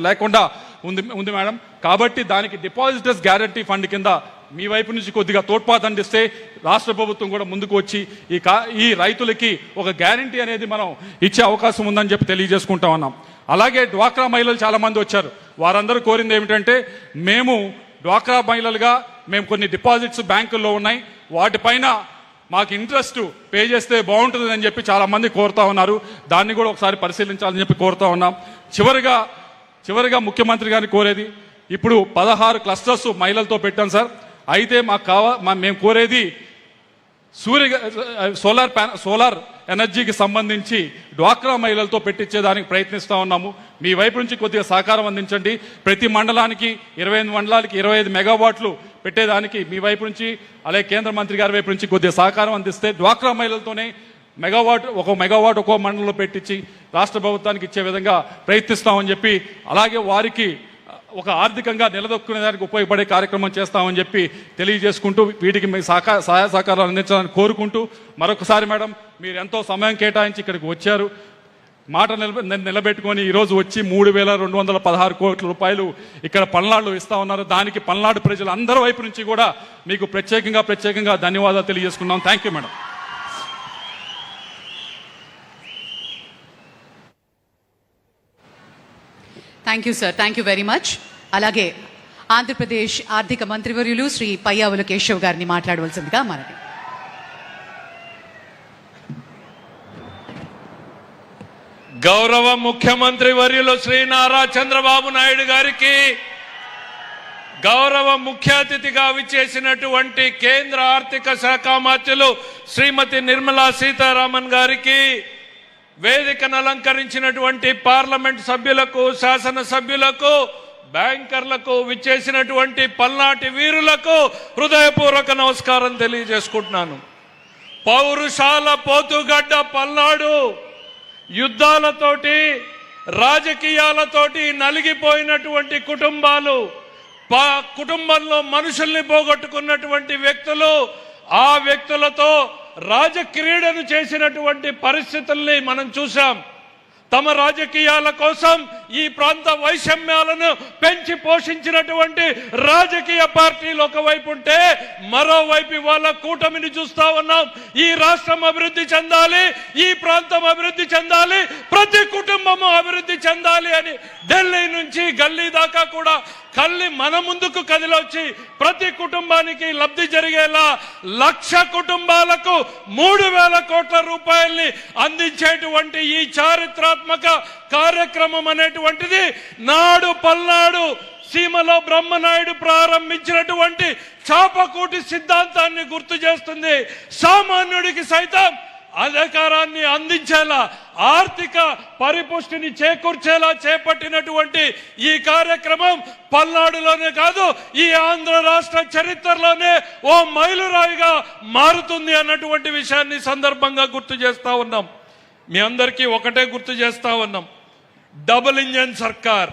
లేకుండా ఉంది మేడం. కాబట్టి దానికి డిపాజిటర్స్ గ్యారంటీ ఫండ్ కింద మీ వైపు నుంచి కొద్దిగా తోడ్పాటు అందిస్తే రాష్ట్ర ప్రభుత్వం కూడా ముందుకు వచ్చి ఈ రైతులకి ఒక గ్యారంటీ అనేది మనం ఇచ్చే అవకాశం ఉందని చెప్పి తెలియజేసుకుంటా ఉన్నాం. అలాగే డ్వాక్రా మహిళలు చాలా మంది వచ్చారు, వారందరూ కోరింది ఏమిటంటే మేము డ్వాక్రా మహిళలుగా మేము కొన్ని డిపాజిట్స్ బ్యాంకుల్లో ఉన్నాయి, వాటిపైన మాకు ఇంట్రెస్ట్ పే చేస్తే బాగుంటుంది అని చెప్పి చాలా మంది కోరుతా ఉన్నారు. దాన్ని కూడా ఒకసారి పరిశీలించాలని చెప్పి కోరుతా ఉన్నాం. చివరిగా ముఖ్యమంత్రి గారిని కోరేది, ఇప్పుడు 16 క్లస్టర్స్ మహిళలతో పెట్టాం సార్. అయితే మేము కోరేది సోలార్ ఎనర్జీకి సంబంధించి డ్వాక్రా మహిళలతో పెట్టించేదానికి ప్రయత్నిస్తూ ఉన్నాము. మీ వైపు నుంచి కొద్దిగా సహకారం అందించండి. ప్రతి మండలానికి 25 మండలాలకి 25 మెగావాట్లు పెట్టేదానికి మీ వైపు నుంచి అలాగే కేంద్ర మంత్రి గారి వైపు నుంచి కొద్దిగా సహకారం అందిస్తే డ్వాక్రా మహిళలతోనే ఒక మెగావాట్ ఒక్కో మండలంలో పెట్టించి రాష్ట్ర ప్రభుత్వానికి ఇచ్చే విధంగా ప్రయత్నిస్తామని చెప్పి, అలాగే వారికి ఒక ఆర్థికంగా నిలదొక్కునేదానికి ఉపయోగపడే కార్యక్రమం చేస్తామని చెప్పి తెలియజేసుకుంటూ వీటికి మీ సహాయ సహకారాలు అందించాలని కోరుకుంటూ మరొకసారి మేడం మీరు ఎంతో సమయం కేటాయించి ఇక్కడికి వచ్చారు. మాట నిలబెట్టుకొని ఈరోజు వచ్చి 3,216 కోట్ల రూపాయలు ఇక్కడ పల్నాడులో ఇస్తా ఉన్నారు. దానికి పల్నాడు ప్రజలు అందరి వైపు నుంచి కూడా మీకు ప్రత్యేకంగా ధన్యవాదాలు తెలియజేసుకున్నాం. Thank you madam. Thank you sir, thank you very much. అలాగే ఆంధ్రప్రదేశ్ ఆర్థిక మంత్రివర్యులు శ్రీ పయ్యావుల కేశవ్ గారిని మాట్లాడవలసిందిగా మనకి. గౌరవ ముఖ్యమంత్రి వర్యులు శ్రీ నారా చంద్రబాబు నాయుడు గారికి, గౌరవ ముఖ్య అతిథిగా విచ్చేసినటువంటి కేంద్ర ఆర్థిక శాఖ మంత్రులు శ్రీమతి నిర్మలా సీతారామన్ గారికి, వేదికను అలంకరించినటువంటి పార్లమెంట్ సభ్యులకు, శాసనసభ్యులకు, బ్యాంకర్లకు, విచ్చేసినటువంటి పల్నాటి వీరులకు హృదయపూర్వక నమస్కారం తెలియజేసుకుంటున్నాను. పౌరుషాల పోతుగడ్డ పల్నాడు యుద్ధాలతోటి, రాజకీయాలతోటి నలిగిపోయినటువంటి కుటుంబాలు, కుటుంబంలో మనుషుల్ని పోగొట్టుకున్నటువంటి వ్యక్తులు, ఆ వ్యక్తులతో రాజక్రీడను చేసినటువంటి పరిస్థితుల్ని మనం చూసాం. తమ రాజకీయాల కోసం ఈ ప్రాంత వైషమ్యాలను పెంచి పోషించినటువంటి రాజకీయ పార్టీలు ఒకవైపు ఉంటే, మరోవైపు వాళ్ళ కూటమిని చూస్తా ఉన్నాం. ఈ రాష్ట్రం అభివృద్ధి చెందాలి, ఈ ప్రాంతం అభివృద్ధి చెందాలి, ప్రతి కుటుంబము అభివృద్ధి చెందాలి అని ఢిల్లీ నుంచి గల్లీ దాకా కూడా మన ముందుకు కదిలొచ్చి ప్రతి కుటుంబానికి లబ్ధి జరిగేలా 1,00,000 కుటుంబాలకు 3,000 కోట్ల రూపాయల్ని అందించేటువంటి ఈ చారిత్రాత్మక కార్యక్రమం అనేటువంటిది నాడు పల్నాడు సీమలో బ్రహ్మనాయుడు ప్రారంభించినటువంటి చాపకూటి సిద్ధాంతాన్ని గుర్తు చేస్తుంది. సామాన్యుడికి సైతం అధికారాన్ని అందించేలా, ఆర్థిక పరిపుష్టిని చేకూర్చేలా చేపట్టినటువంటి ఈ కార్యక్రమం పల్నాడులోనే కాదు, ఈ ఆంధ్ర రాష్ట్ర చరిత్రలోనే ఓ మైలురాయిగా మారుతుంది అన్నటువంటి విషయాన్ని సందర్భంగా గుర్తు చేస్తా ఉన్నాం. మీ అందరికీ ఒకటే గుర్తు చేస్తా ఉన్నాం, డబుల్ ఇంజన్ సర్కార్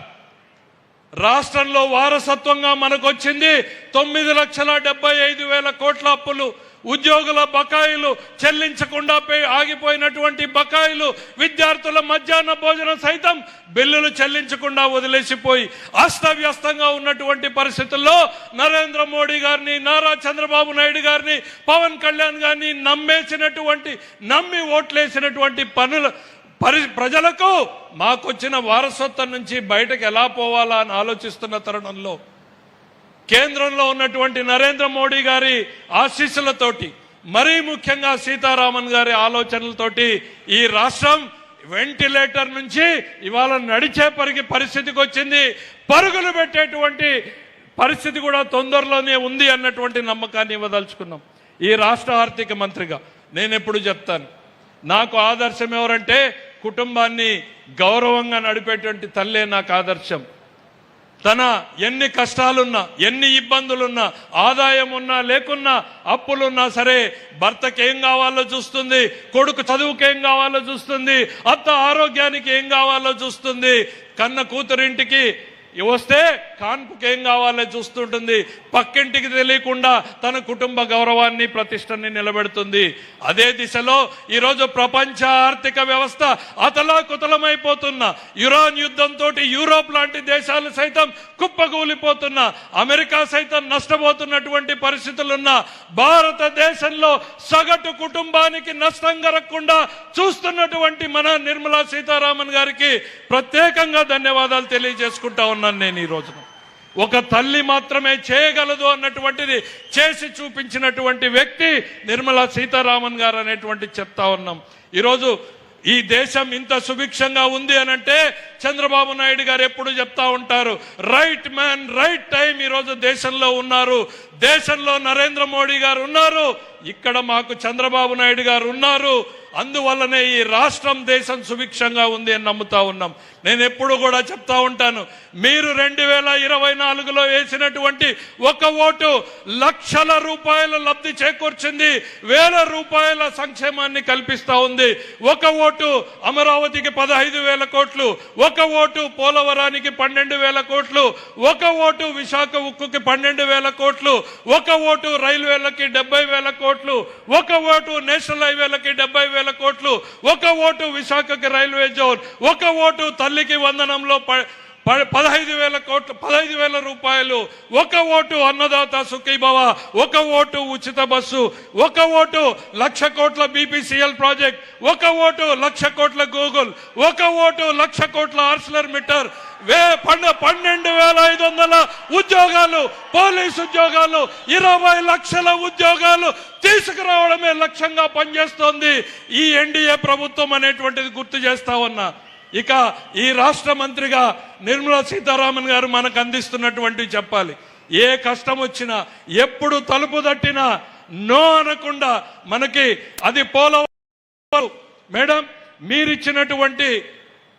రాష్ట్రంలో వారసత్వంగా మనకు వచ్చింది. 9,75,000 కోట్ల అప్పులు, ఉద్యోగుల బకాయిలు చెల్లించకుండా ఆగిపోయినటువంటి బకాయిలు, విద్యార్థుల మధ్యాహ్న భోజనం సైతం బిల్లులు చెల్లించకుండా వదిలేసిపోయి అస్తవ్యస్తంగా ఉన్నటువంటి పరిస్థితుల్లో నరేంద్ర మోడీ గారిని, నారా చంద్రబాబు నాయుడు గారిని, పవన్ కళ్యాణ్ గారిని నమ్మి ఓట్లేసినటువంటి ప్రజలకు మాకొచ్చిన వారసత్వం నుంచి బయటకు ఎలా పోవాలా అని ఆలోచిస్తున్న తరుణంలో కేంద్రంలో ఉన్నటువంటి నరేంద్ర మోడీ గారి ఆశీస్సులతోటి, మరీ ముఖ్యంగా సీతారామన్ గారి ఆలోచనలతోటి ఈ రాష్ట్రం వెంటిలేటర్ నుంచి ఇవాళ నడిచే పరిస్థితికి వచ్చింది. పరుగులు పెట్టేటువంటి పరిస్థితి కూడా తొందరలోనే ఉంది అన్నటువంటి నమ్మకాన్ని ఇవ్వదలుచుకున్నాం. ఈ రాష్ట్ర ఆర్థిక మంత్రిగా నేను ఎప్పుడు చెప్తాను, నాకు ఆదర్శం ఎవరంటే కుటుంబాన్ని గౌరవంగా నడిపేటువంటి తల్లే నాకు ఆదర్శం. తన ఎన్ని కష్టాలున్నా, ఎన్ని ఇబ్బందులున్నా, ఆదాయం ఉన్నా లేకున్నా, అప్పులున్నా సరే భర్తకి ఏం కావాలో చూస్తుంది, కొడుకు చదువుకి ఏం కావాలో చూస్తుంది, అత్త ఆరోగ్యానికి ఏం కావాలో చూస్తుంది, కన్న కూతురింటికి వస్తే కాన్పుకి ఏం కావాలో చూస్తుంటుంది, పక్కింటికి తెలియకుండా తన కుటుంబ గౌరవాన్ని, ప్రతిష్టని నిలబెడుతుంది. అదే దిశలో ఈరోజు ప్రపంచ ఆర్థిక వ్యవస్థ అతలాకుతలమైపోతున్న, ఇరాన్ యుద్ధంతో యూరోప్ లాంటి దేశాలు సైతం కుప్పకూలిపోతున్న, అమెరికా సైతం నష్టపోతున్నటువంటి పరిస్థితులున్న భారతదేశంలో సగటు కుటుంబానికి నష్టం కలగకుండా చూస్తున్నటువంటి మన నిర్మలా సీతారామన్ గారికి ప్రత్యేకంగా ధన్యవాదాలు తెలియజేసుకుంటా ఉన్నాను. నేను ఈ రోజున ఒక తల్లి మాత్రమే చేయగలదు అన్నటువంటిది చేసి చూపించినటువంటి వ్యక్తి నిర్మలా సీతారామన్ గారు అనేటువంటి చెప్తా ఉన్నాం. ఈరోజు ఈ దేశం ఇంత సుభిక్షంగా ఉంది అనంటే చంద్రబాబు నాయుడు గారు ఎప్పుడు చెప్తా ఉంటారు, రైట్ మ్యాన్ రైట్ టైం ఈరోజు దేశంలో ఉన్నారు. దేశంలో నరేంద్ర మోడీ గారు ఉన్నారు, ఇక్కడ మాకు చంద్రబాబు నాయుడు గారు ఉన్నారు. అందువల్లనే ఈ రాష్ట్రం, దేశం సుభిక్షంగా ఉంది అని నమ్ముతా ఉన్నాం. నేను ఎప్పుడు కూడా చెప్తా ఉంటాను, మీరు 2024లో వేసినటువంటి ఒక ఓటు లక్షల రూపాయల లబ్ధి చేకూర్చింది, 1,000 రూపాయల సంక్షేమాన్ని కల్పిస్తా ఉంది. ఒక ఓటు అమరావతికి 15,000 కోట్లు, ఒక ఓటు పోలవరానికి 12,000 కోట్లు, ఒక ఓటు విశాఖ ఉక్కుకి 12,000 కోట్లు, ఒక ఓటు రైల్వేలకి 70,000 కోట్లు, ఒక ఓటు నేషనల్ హైవేలకి 70,000 కోట్లు, ఒక ఓటు విశాఖకి రైల్వే జోన్, ఒక ఓటు తల్లికి వందనంలో 15,000 కోట్లు, 15,000 రూపాయలు, ఒక ఓటు అన్నదాత సుఖీభవ, ఒక ఓటు ఉచిత బస్సు, ఒక ఓటు 1,00,000 కోట్ల BPCL ప్రాజెక్ట్, ఒక ఓటు 1,00,000 కోట్ల గూగుల్, ఒక ఓటు 1,00,000 కోట్ల ఆర్సిలర్ మిట్టర్, 12,500 ఉద్యోగాలు, పోలీసు ఉద్యోగాలు, 20 లక్షల ఉద్యోగాలు తీసుకురావడమే లక్ష్యంగా పనిచేస్తోంది ఈ ఎన్డీఏ ప్రభుత్వం అనేటువంటిది గుర్తు చేస్తా ఉన్నా. ఇక ఈ రాష్ట్ర మంత్రిగా నిర్మలా సీతారామన్ గారు మనకు అందిస్తున్నటువంటివి చెప్పాలి. ఏ కష్టం వచ్చినా, ఎప్పుడు తలుపు తట్టినా నో అనకుండా మనకి అది పోలవరం మేడం మీరిచ్చినటువంటి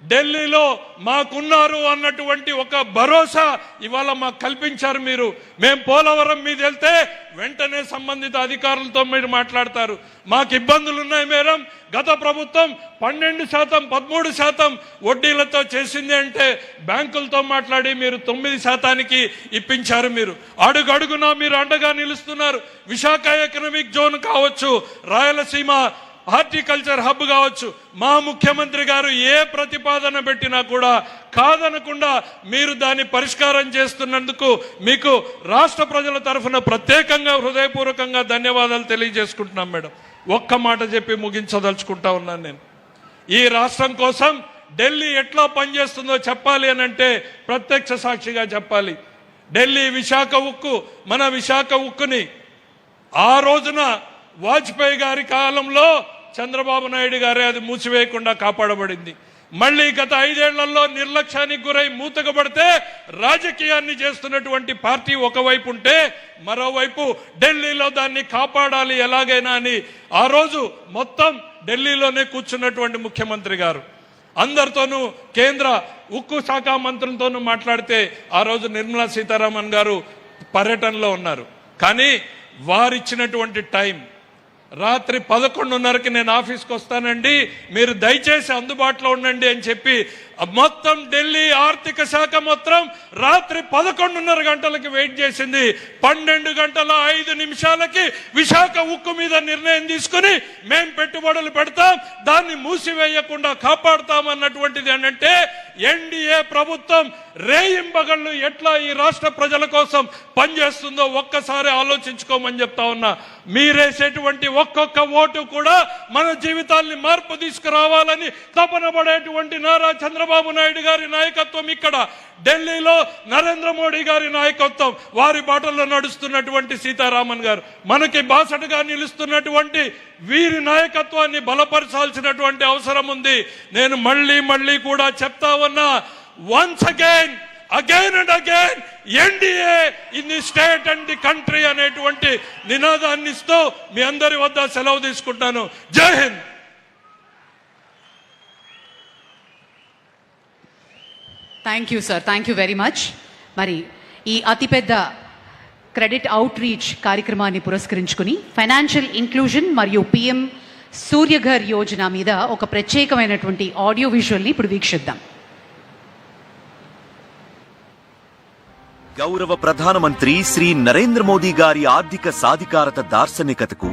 ఢిల్లీలో మాకున్నారు అన్నటువంటి ఒక భరోసా ఇవాళ మాకు కల్పించారు మీరు. మేము పోలవరం మీద వెళ్తే వెంటనే సంబంధిత అధికారులతో మీరు మాట్లాడతారు. మాకు ఇబ్బందులు ఉన్నాయి మేడం, గత ప్రభుత్వం 12%, 13% వడ్డీలతో చేసింది అంటే బ్యాంకులతో మాట్లాడి మీరు 9% ఇప్పించారు. మీరు అడుగడుగునా మీరు అండగా నిలుస్తున్నారు. విశాఖ ఎకనామిక్ జోన్ కావచ్చు, రాయలసీమ హార్టికల్చర్ హబ్ కావచ్చు, మా ముఖ్యమంత్రి గారు ఏ ప్రతిపాదన పెట్టినా కూడా కాదనకుండా మీరు దాన్ని పరిష్కారం చేస్తున్నందుకు మీకు రాష్ట్ర ప్రజల తరఫున ప్రత్యేకంగా హృదయపూర్వకంగా ధన్యవాదాలు తెలియజేసుకుంటున్నాం మేడం. ఒక్క మాట చెప్పి ముగించదలుచుకుంటా ఉన్నాను. నేను ఈ రాష్ట్రం కోసం ఢిల్లీ ఎట్లా పనిచేస్తుందో చెప్పాలి అని అంటే ప్రత్యక్ష సాక్షిగా చెప్పాలి. ఢిల్లీ విశాఖ ఉక్కు, మన విశాఖ ఉక్కుని ఆ రోజున వాజ్పేయి గారి కాలంలో చంద్రబాబు నాయుడు గారే అది మూసివేయకుండా కాపాడబడింది. మళ్ళీ గత 5 ఏళ్లలో నిర్లక్ష్యానికి గురై మూతకబడితే రాజకీయాన్ని చేస్తున్నటువంటి పార్టీ ఒకవైపు ఉంటే, మరోవైపు ఢిల్లీలో దాన్ని కాపాడాలి ఎలాగైనా అని ఆ రోజు మొత్తం ఢిల్లీలోనే కూర్చున్నటువంటి ముఖ్యమంత్రి గారు అందరితోనూ కేంద్ర ఉక్కు శాఖ మంత్రులతోనూ మాట్లాడితే ఆ రోజు నిర్మలా సీతారామన్ గారు పర్యటనలో ఉన్నారు. కానీ వారిచ్చినటువంటి టైం రాత్రి 11:30కి నేను ఆఫీస్కి వస్తానండి, మీరు దయచేసి అందుబాటులో ఉండండి అని చెప్పి మొత్తం ఢిల్లీ ఆర్థిక శాఖ మొత్తం రాత్రి 11:30 గంటలకి వెయిట్ చేసింది. 12:05 విశాఖ ఉక్కు మీద నిర్ణయం తీసుకుని మేం పెట్టుబడులు పెడతాం, దాన్ని మూసివేయకుండా కాపాడుతామన్నటువంటిది అంటే ఎన్డీఏ ప్రభుత్వం రేయింబగళ్ళు ఎట్లా ఈ రాష్ట్ర ప్రజల కోసం పనిచేస్తుందో ఒక్కసారి ఆలోచించుకోమని చెప్తా ఉన్నా. మీరేసేటువంటి ఒక్కొక్క ఓటు కూడా మన జీవితాల్ని మార్పు తీసుకురావాలని తపన పడేటువంటి నారా చంద్రబాబు నాయుడు గారి నాయకత్వం, ఇక్కడ ఢిల్లీలో నరేంద్ర మోడీ గారి నాయకత్వం, వారి బాటల్లో నడుస్తున్నటువంటి సీతారామన్ గారు, మనకి బాసటగా నిలుస్తున్నటువంటి వీరి నాయకత్వాన్ని బలపరచాల్సినటువంటి అవసరం ఉంది. నేను మళ్ళీ కూడా చెప్తా ఉన్నా, once again and again NDA in the state and the country అనేటువంటి నినాదాన్ని ఇస్తూ మీ అందరి వద్ద సెలవు తీసుకుంటాను. జై Hind. Thank you sir, thank you very much. మరి ఈ అతిపెద్ద క్రెడిట్ అవుట్ రీచ్ కార్యక్రమాన్ని పురస్కరించుకుని ఫైనాన్షియల్ ఇంక్లూజన్ మరియు పిఎం సూర్యఘర్ యోజన మీద ఒక ప్రత్యేకమైనటువంటి ఆడియో విజువల్ని ఇప్పుడు వీక్షిద్దాం. గౌరవ ప్రధానమంత్రి శ్రీ నరేంద్ర మోదీ గారి ఆర్థిక సాధికారత దార్శనికతకు,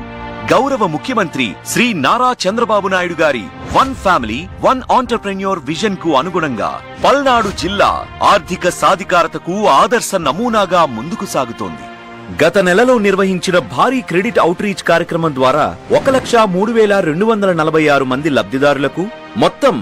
గౌరవ ముఖ్యమంత్రి శ్రీ నారా చంద్రబాబు నాయుడు గారి one family one entrepreneur vision కు అనుగుణంగా పల్నాడు జిల్లా ఆర్థిక సాధికారతకు ఆదర్శ నమూనాగా ముందుకు సాగుతోంది. గత నెలలో నిర్వహించిన భారీ క్రెడిట్ అవుట్ రీచ్ కార్యక్రమం ద్వారా 1,03,246 మంది లబ్ధిదారులకు మొత్తం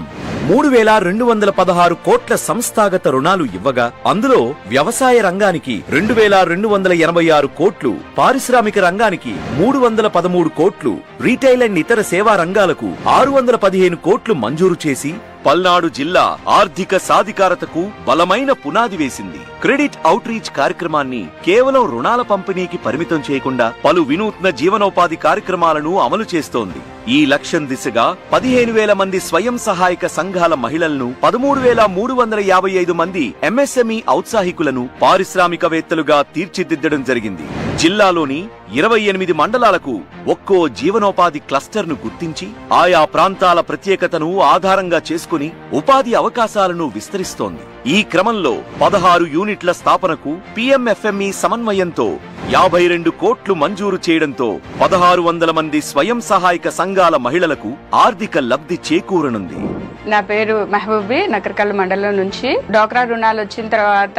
3,216 కోట్ల సంస్థాగత రుణాలు ఇవ్వగా, అందులో వ్యవసాయ రంగానికి 2,286 కోట్లు, పారిశ్రామిక రంగానికి 313 కోట్లు, రీటైల్ అండ్ ఇతర సేవా రంగాలకు 615 కోట్లు మంజూరు చేసి పల్నాడు జిల్లా ఆర్థిక సాధికారతకు బలమైన పునాది వేసింది. క్రెడిట్ అవుట్ రీచ్ కార్యక్రమాన్ని కేవలం రుణాల పంపిణీకి పరిమితం చేయకుండా పలు వినూత్న జీవనోపాధి కార్యక్రమాలను అమలు చేస్తోంది. ఈ లక్ష్యం దిశగా 15,000 మంది స్వయం సహాయక సంఘాల మహిళలను, 13,355 మంది ఎంఎస్ఎంఈ ఔత్సాహికులను పారిశ్రామికవేత్తలుగా తీర్చిదిద్దడం జరిగింది. జిల్లాలోని 28 మండలాలకు ఒక్కో జీవనోపాధి క్లస్టర్ను గుర్తించి ఆయా ప్రాంతాల ప్రత్యేకతను ఆధారంగా చేసుకుని ఉపాధి అవకాశాలను విస్తరిస్తోంది. ఈ క్రమంలో 16 యూనిట్ల స్థాపనకు PMFME సమన్వయంతో 52 కోట్లు మంజూరు చేయడంతో 1600 మంది స్వయం సహాయక సంఘాల మహిళలకు ఆర్థిక లబ్ధి చేకూరనుంది. నా పేరు మెహబూబీ, నకరకల్ మండలం నుంచి. డ్వాక్రా రుణాలు వచ్చిన తర్వాత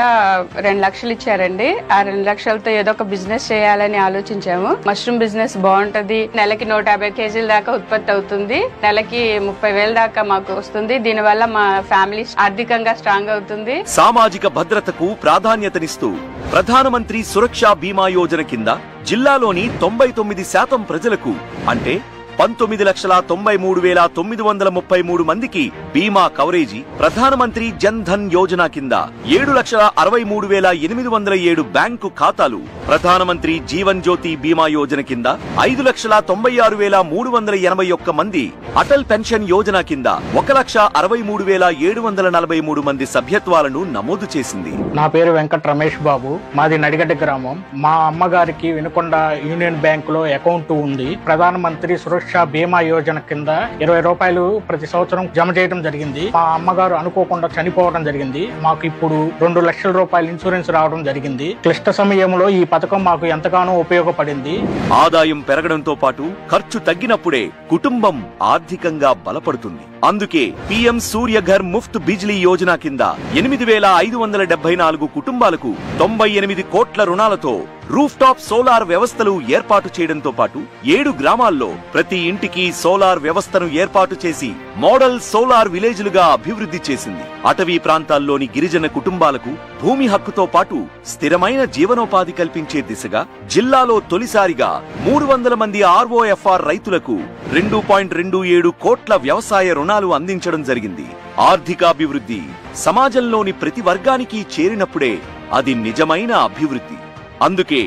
2 లక్షలు ఇచ్చారండి. ఆ 2 లక్షలతో ఏదో ఒక బిజినెస్ చేయాలని ఆలోచించాము. మష్రూమ్ బిజినెస్ బాగుంటది. నెలకి 150 కేజీల దాకా ఉత్పత్తి అవుతుంది. నెలకి 30,000 దాకా మాకు వస్తుంది. దీనివల్ల మా ఫ్యామిలీ ఆర్థికంగా స్ట్రాంగ్ అవుతుంది. సామాజిక భద్రతకు ప్రాధాన్యతనిస్తూ ప్రధానమంత్రి సురక్షా బీమా యోజన కింద జిల్లాలోని 99% ప్రజలకు అంటే 19,93,933 మందికి బీమా కవరేజీ, ప్రధానమంత్రి జన్ ధన్ యోజన కింద 7,63,807 బ్యాంకు ఖాతాలు, ప్రధానమంత్రి జీవన్ జ్యోతి బీమా యోజన కింద 5,96,381 మంది, అటల్ పెన్షన్ యోజన కింద 1,63,743 మంది సభ్యత్వాలను నమోదు చేసింది. నా పేరు వెంకట రమేష్ బాబు, మాది నడిగడ్డ గ్రామం. మా అమ్మగారికి వినుకొండ యూనియన్ బ్యాంక్ లో అకౌంట్ ఉంది. ప్రధానమంత్రి సురక్ష బీమా యోజన కింద 20 రూపాయలు ప్రతి సంవత్సరం జమ చేయడం జరిగింది. మా అమ్మగారు అనుకోకుండా చనిపోవడం జరిగింది. మాకు ఇప్పుడు 2 లక్షల రూపాయల ఇన్సూరెన్స్ రావడం జరిగింది. క్లిష్ట సమయంలో ఈ పథకం మాకు ఎంతగానో ఉపయోగపడింది. ఆదాయం పెరగడంతో పాటు ఖర్చు తగ్గినప్పుడే కుటుంబం ఆర్థికంగా బలపడుతుంది. అందుకే PM సూర్యఘర్ ముఫ్త్ బిజ్లీ యోజన కింద 8,574 కుటుంబాలకు 98 కోట్ల రుణాలతో రూఫ్ టాప్ సోలార్ వ్యవస్థలు ఏర్పాటు చేయడంతో పాటు 7 గ్రామాల్లో ప్రతి ఇంటికి సోలార్ వ్యవస్థను ఏర్పాటు చేసి మోడల్ సోలార్ విలేజ్లుగా అభివృద్ధి చేసింది. అటవీ ప్రాంతాల్లోని గిరిజన కుటుంబాలకు భూమి హక్కుతో పాటు స్థిరమైన జీవనోపాధి కల్పించే దిశగా జిల్లాలో తొలిసారిగా 300 మంది ROFR రైతులకు 2.27 కోట్ల వ్యవసాయ రుణాలు అందించడం జరిగింది. ఆర్థికాభివృద్ధి సమాజంలోని ప్రతి వర్గానికి చేరినప్పుడే అది నిజమైన అభివృద్ధి. అందుకే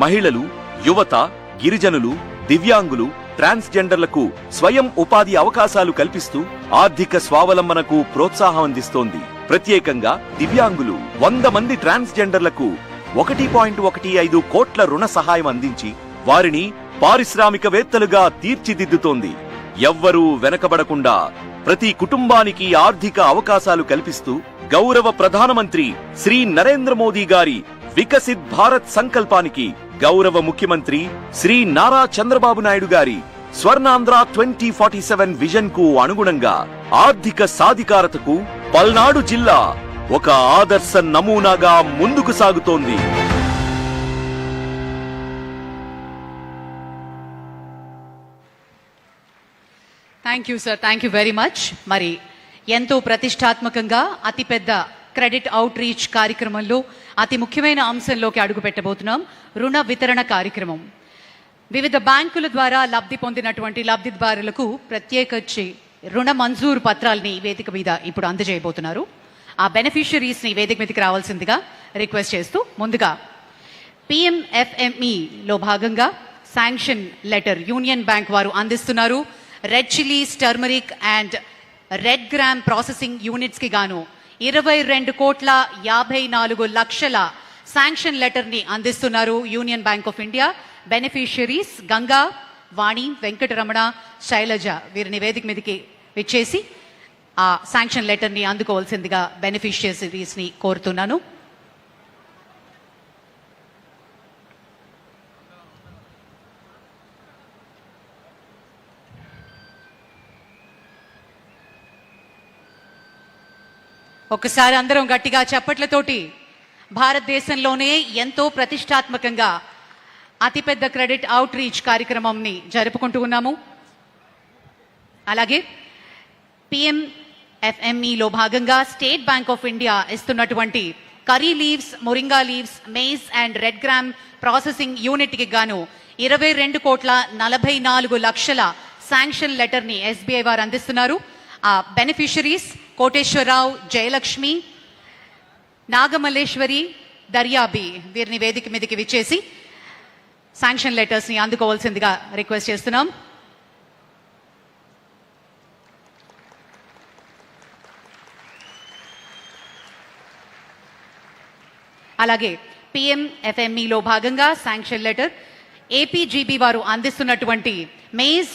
మహిళలు, యువత, గిరిజనులు, దివ్యాంగులు, ట్రాన్స్జెండర్లకు స్వయం ఉపాధి అవకాశాలు కల్పిస్తూ ఆర్థిక స్వావలంబనకు ప్రోత్సాహం అందిస్తోంది. ప్రత్యేకంగా దివ్యాంగులు 100 మంది ట్రాన్స్జెండర్లకు 1.15 కోట్ల రుణ సహాయం అందించి వారిని పారిశ్రామికవేత్తలుగా తీర్చిదిద్దుతోంది. ఎవ్వరూ వెనకబడకుండా ప్రతి కుటుంబానికి ఆర్థిక అవకాశాలు కల్పిస్తూ గౌరవ ప్రధానమంత్రి శ్రీ నరేంద్ర మోదీ గారి వికసిత్ భారత్ సంకల్పానికి గౌరవ ముఖ్యమంత్రి శ్రీ నారా చంద్రబాబు నాయుడు గారి స్వర్ణాంధ్ర 2047 విజన్ కు అనుగుణంగా ఆర్థిక సాధికారతకు పల్నాడు జిల్లా ఒక ఆదర్శ నమూనాగా ముందుకు సాగుతోంది. Thank you sir, thank you very much. మరి ఎంతో ప్రతిష్టాత్మకంగా అతిపెద్ద క్రెడిట్ అవుట్ రీచ్ కార్యక్రమంలో అతి ముఖ్యమైన అంశంలోకి అడుగు పెట్టబోతున్నాం. రుణ వితరణ కార్యక్రమం. వివిధ బ్యాంకుల ద్వారా లబ్ధి పొందినటువంటి లబ్ధిదారులకు ప్రత్యేకించి రుణ మంజూరు పత్రాలని వేదిక మీద ఇప్పుడు అందజేయబోతున్నారు. ఆ బెనిఫిషియరీస్ ని వేదిక మీదకి రావాల్సిందిగా రిక్వెస్ట్ చేస్తూ, ముందుగా PMFME లో భాగంగా శాంక్షన్ లెటర్ యూనియన్ బ్యాంక్ వారు అందిస్తున్నారు. Red chillies, turmeric and red gram processing units కి గాను 22,54,00,000 శాంక్షన్ లెటర్ ని అందిస్తున్నారు Union Bank of India. Beneficiaries Ganga, Vani, Venkataramana, Shailaja వీరిని వేదిక మీదకి విచ్చేసి ఆ శాంక్షన్ లెటర్ ని అందుకోవాల్సిందిగా బెనిఫిషియరీస్ ని కోరుతున్నాను. ఒకసారి అందరం గట్టిగా చప్పట్లతోటి భారతదేశంలోనే ఎంతో ప్రతిష్టాత్మకంగా అతిపెద్ద క్రెడిట్ అవుట్ రీచ్ కార్యక్రమంని జరుపుకుంటూ ఉన్నాము. అలాగే PMFME లో భాగంగా స్టేట్ బ్యాంక్ ఆఫ్ ఇండియా ఇస్తున్నటువంటి curry leaves, moringa leaves, maize and red gram processing unit కి గాను 22,44,00,000 శాంక్షన్ లెటర్ ని SBI వారు అందిస్తున్నారు. ఆ బెనిఫిషరీస్ కోటేశ్వరరావు, జయలక్ష్మి, నాగమల్లేశ్వరి, దర్యాబి వీరిని వేదిక మీదకి విచ్చేసి శాంక్షన్ లెటర్స్ ని అందుకోవాల్సిందిగా రిక్వెస్ట్ చేస్తున్నాం. అలాగే పిఎంఎఫ్ఎంఈలో భాగంగా శాంక్షన్ లెటర్ ఏపీజీబీ వారు అందిస్తున్నటువంటి maize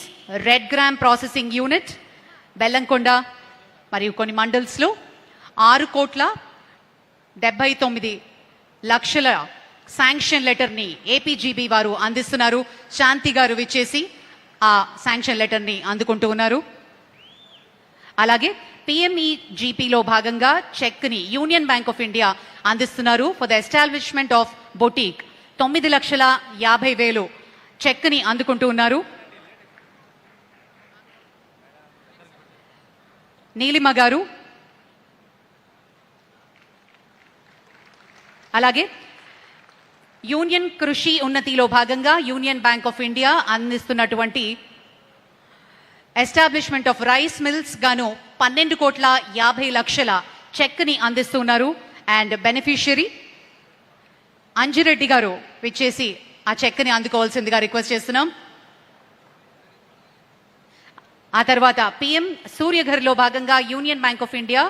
red gram processing unit Bellamkonda మరియు కొన్ని మండల్స్లో 6,79,00,000 శాంక్షన్ లెటర్ని ఏపీజీబీ వారు అందిస్తున్నారు. శాంతి గారు విచ్చేసి ఆ శాంక్షన్ లెటర్ని అందుకుంటూ ఉన్నారు. అలాగే పిఎంఈజీపీలో భాగంగా చెక్ని యూనియన్ బ్యాంక్ ఆఫ్ ఇండియా అందిస్తున్నారు for the establishment of boutique 9,50,000 చెక్ని అందుకుంటూ ఉన్నారు. నీలిమ గారు అలాగే యూనియన్ కృషి ఉన్నతిలో భాగంగా యూనియన్ బ్యాంక్ ఆఫ్ ఇండియా అందిస్తున్నటువంటి ఎస్టాబ్లిష్మెంట్ ఆఫ్ రైస్ మిల్స్ గాను 12,50,00,000 చెక్ని అందిస్తున్నారు. అండ్ బెనిఫిషియరీ అంజిరెడ్డి గారు విచ్చేసి ఆ చెక్ని అందుకోవాల్సిందిగా రిక్వెస్ట్ చేస్తున్నాం. ఆ తర్వాత పిఎం సూర్యఘర్లో భాగంగా యూనియన్ బ్యాంక్ ఆఫ్ ఇండియా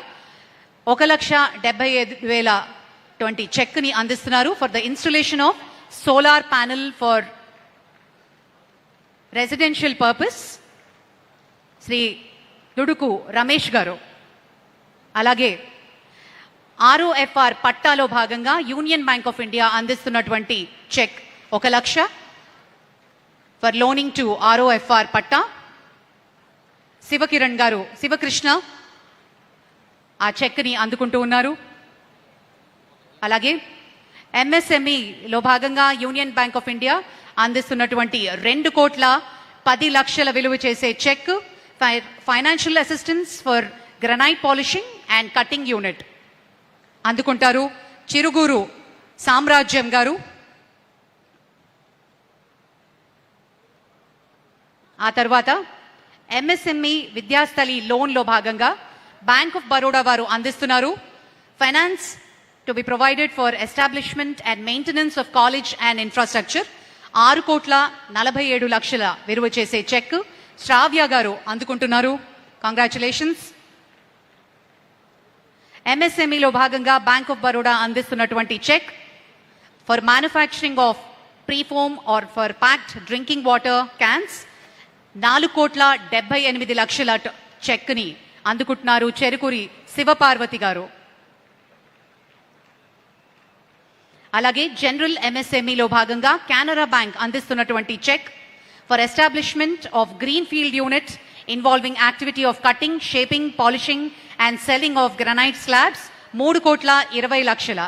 1,75,020 చెక్ని అందిస్తున్నారు for the installation of solar panel for residential purpose Shri Duduku Ramesh garu. అలాగే ఆర్ఓఎఫ్ఆర్ పట్టాలో భాగంగా యూనియన్ బ్యాంక్ ఆఫ్ ఇండియా అందిస్తున్నటువంటి cheque 1,00,000 for loaning to ROFR patta. Sivakiran garu Sivakrishna ఆ చెక్ని అందుకుంటూ ఉన్నారు. అలాగే ఎంఎస్ఎంఈలో భాగంగా యూనియన్ బ్యాంక్ ఆఫ్ ఇండియా అందిస్తున్నటువంటి 2,10,00,000 విలువ చేసే check financial assistance for granite polishing and cutting unit అందుకుంటారు చిరుగురు సామ్రాజ్యం గారు. ఆ తర్వాత ఎంఎస్ఎంఈ విద్యాస్థలి లోన్లో భాగంగా బ్యాంక్ ఆఫ్ బరోడా వారు అందిస్తున్నారు finance to be provided for establishment and maintenance of college and infrastructure 6,47,00,000 విలువ చేసే చెక్ శ్రావ్య గారు అందుకుంటున్నారు. కంగ్రాచులేషన్స్. ఎంఎస్ఎంఈలో భాగంగా బ్యాంక్ ఆఫ్ బరోడా అందిస్తున్నటువంటి cheque for manufacturing of preform or for packed drinking water cans 4,78,00,000 చెక్ని అందుకుంటున్నారు చెరుకూరి శివపార్వతి గారు. అలాగే జనరల్ ఎంఎస్ఎంఈలో భాగంగా కెనరా బ్యాంక్ అందిస్తున్నటువంటి cheque for establishment of green field unit involving activity of cutting shaping polishing and selling of granite slabs 3,20,00,000.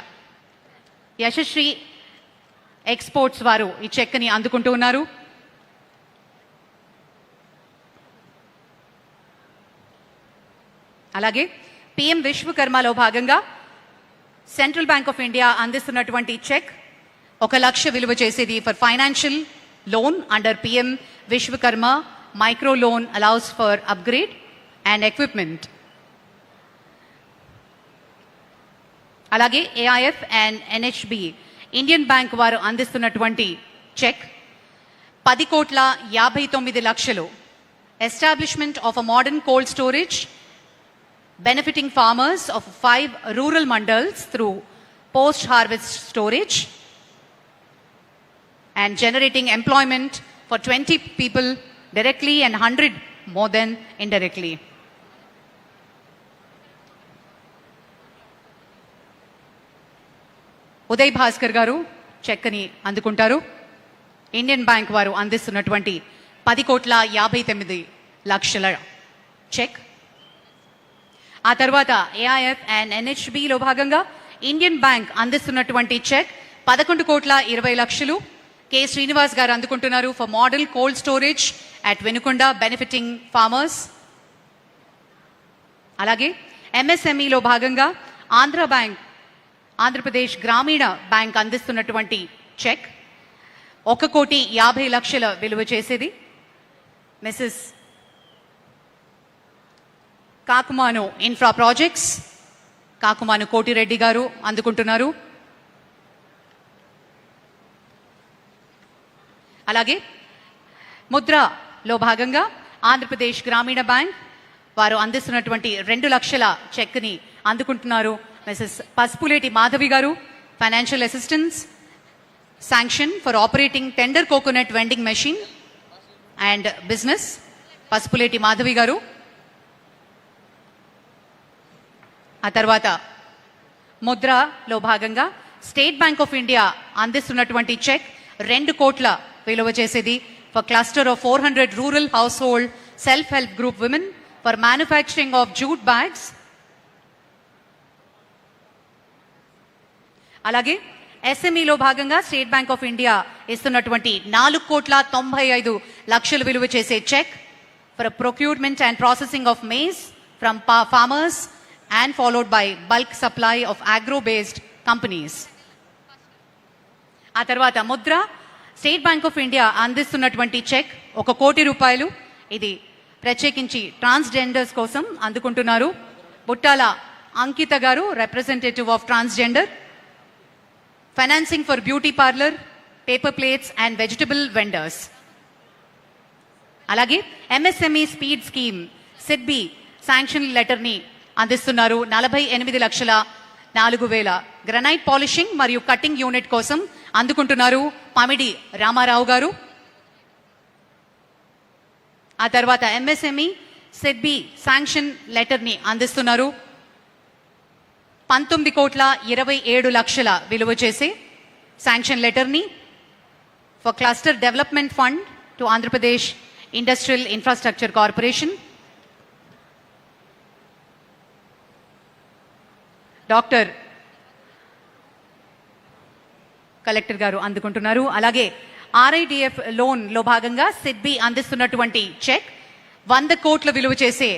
Yashasri exports వారు ఈ చెక్ని అందుకుంటూ ఉన్నారు. అలాగే పిఎం విశ్వకర్మలో భాగంగా సెంట్రల్ బ్యాంక్ ఆఫ్ ఇండియా అందిస్తున్నటువంటి చెక్ 1,00,000 విలువ చేసేది for financial loan under PM Vishwakarma micro loan allows for upgrade and equipment. అలాగే AIF and NHB Indian Bank వారు అందిస్తున్నటువంటి cheque 10,59,00,000 establishment of a modern cold storage benefiting farmers of 5 rural mandals through post-harvest storage and generating employment for 20 people directly and 100 more than indirectly. Uday Bhaskar గారు చెక్ని అందుకుంటారు. Indian Bank వారు అందిస్తున్నటువంటి 10,59,00,000 check. ఆ తర్వాత AIF and ఎన్హెచ్బిలో భాగంగా ఇండియన్ బ్యాంక్ అందిస్తున్నటువంటి cheque 11,20,00,000 K Srinivas garu అందుకుంటున్నారు for model cold storage at Venukonda benefiting farmers. అలాగే ఎంఎస్ఎంఈలో భాగంగా ఆంధ్రప్రదేశ్ గ్రామీణ బ్యాంక్ అందిస్తున్నటువంటి చెక్ 1,50,00,000 విలువ చేసేది Mrs Kakumanu infra projects Kakumanu Koti Reddy గారు అందుకుంటున్నారు. అలాగే ముద్రలో భాగంగా ఆంధ్రప్రదేశ్ గ్రామీణ బ్యాంక్ వారు అందిస్తున్నటువంటి 2,00,000 చెక్ని అందుకుంటున్నారు మిసెస్ పసుపులేటి మాధవి గారు financial assistance sanction for operating tender coconut vending machine and business, Pasupuleti Madhavi garu. ఆ తర్వాత ముద్రలో భాగంగా స్టేట్ బ్యాంక్ ఆఫ్ ఇండియా అందిస్తున్నటువంటి చెక్ 2 కోట్ల విలువ చేసేది for cluster of 400 rural house hold self help group women for manufacturing of jute bags. అలాగే ఎస్ఎంఈలో భాగంగా స్టేట్ బ్యాంక్ ఆఫ్ ఇండియా ఇస్తున్నటువంటి 4,95,00,000 విలువ చేసే check for procurement and processing of maize from farmers and followed by bulk supply of agro-based companies. ఆ తర్వాత Mudra state Bank of India అందిస్తున్నటువంటి check 1 కోటి రూపాయలు. ఇది ప్రత్యేకించి ట్రాన్స్జెండర్స్ కోసం అందుకుంటున్నారు. Buttala Ankita garu, representative of transgender. Financing for beauty parlour, paper plates and vegetable vendors. అలాగే MSME speed scheme SIDBI sanction లెటర్ని అందిస్తున్నారు. 48,04,000 గ్రనైట్ పాలిషింగ్ మరియు కటింగ్ యూనిట్ కోసం అందుకుంటున్నారు పామిడి రామారావు గారు. ఆ తర్వాత ఎంఎస్ఎంఈ సిడ్బి శాంక్షన్ లెటర్ని అందిస్తున్నారు 19,27,00,000 విలువ చేసే శాంక్షన్ లెటర్ని for cluster development fund to Andhra Pradesh industrial infrastructure corporation. Doctor collector garu అందుకుంటున్నారు. అలాగే ఆర్ఐడిఎఫ్ లోన్లో భాగంగా సిడ్బి అందిస్తున్నటువంటి చెక్ 100 కోట్ల విలువ చేసే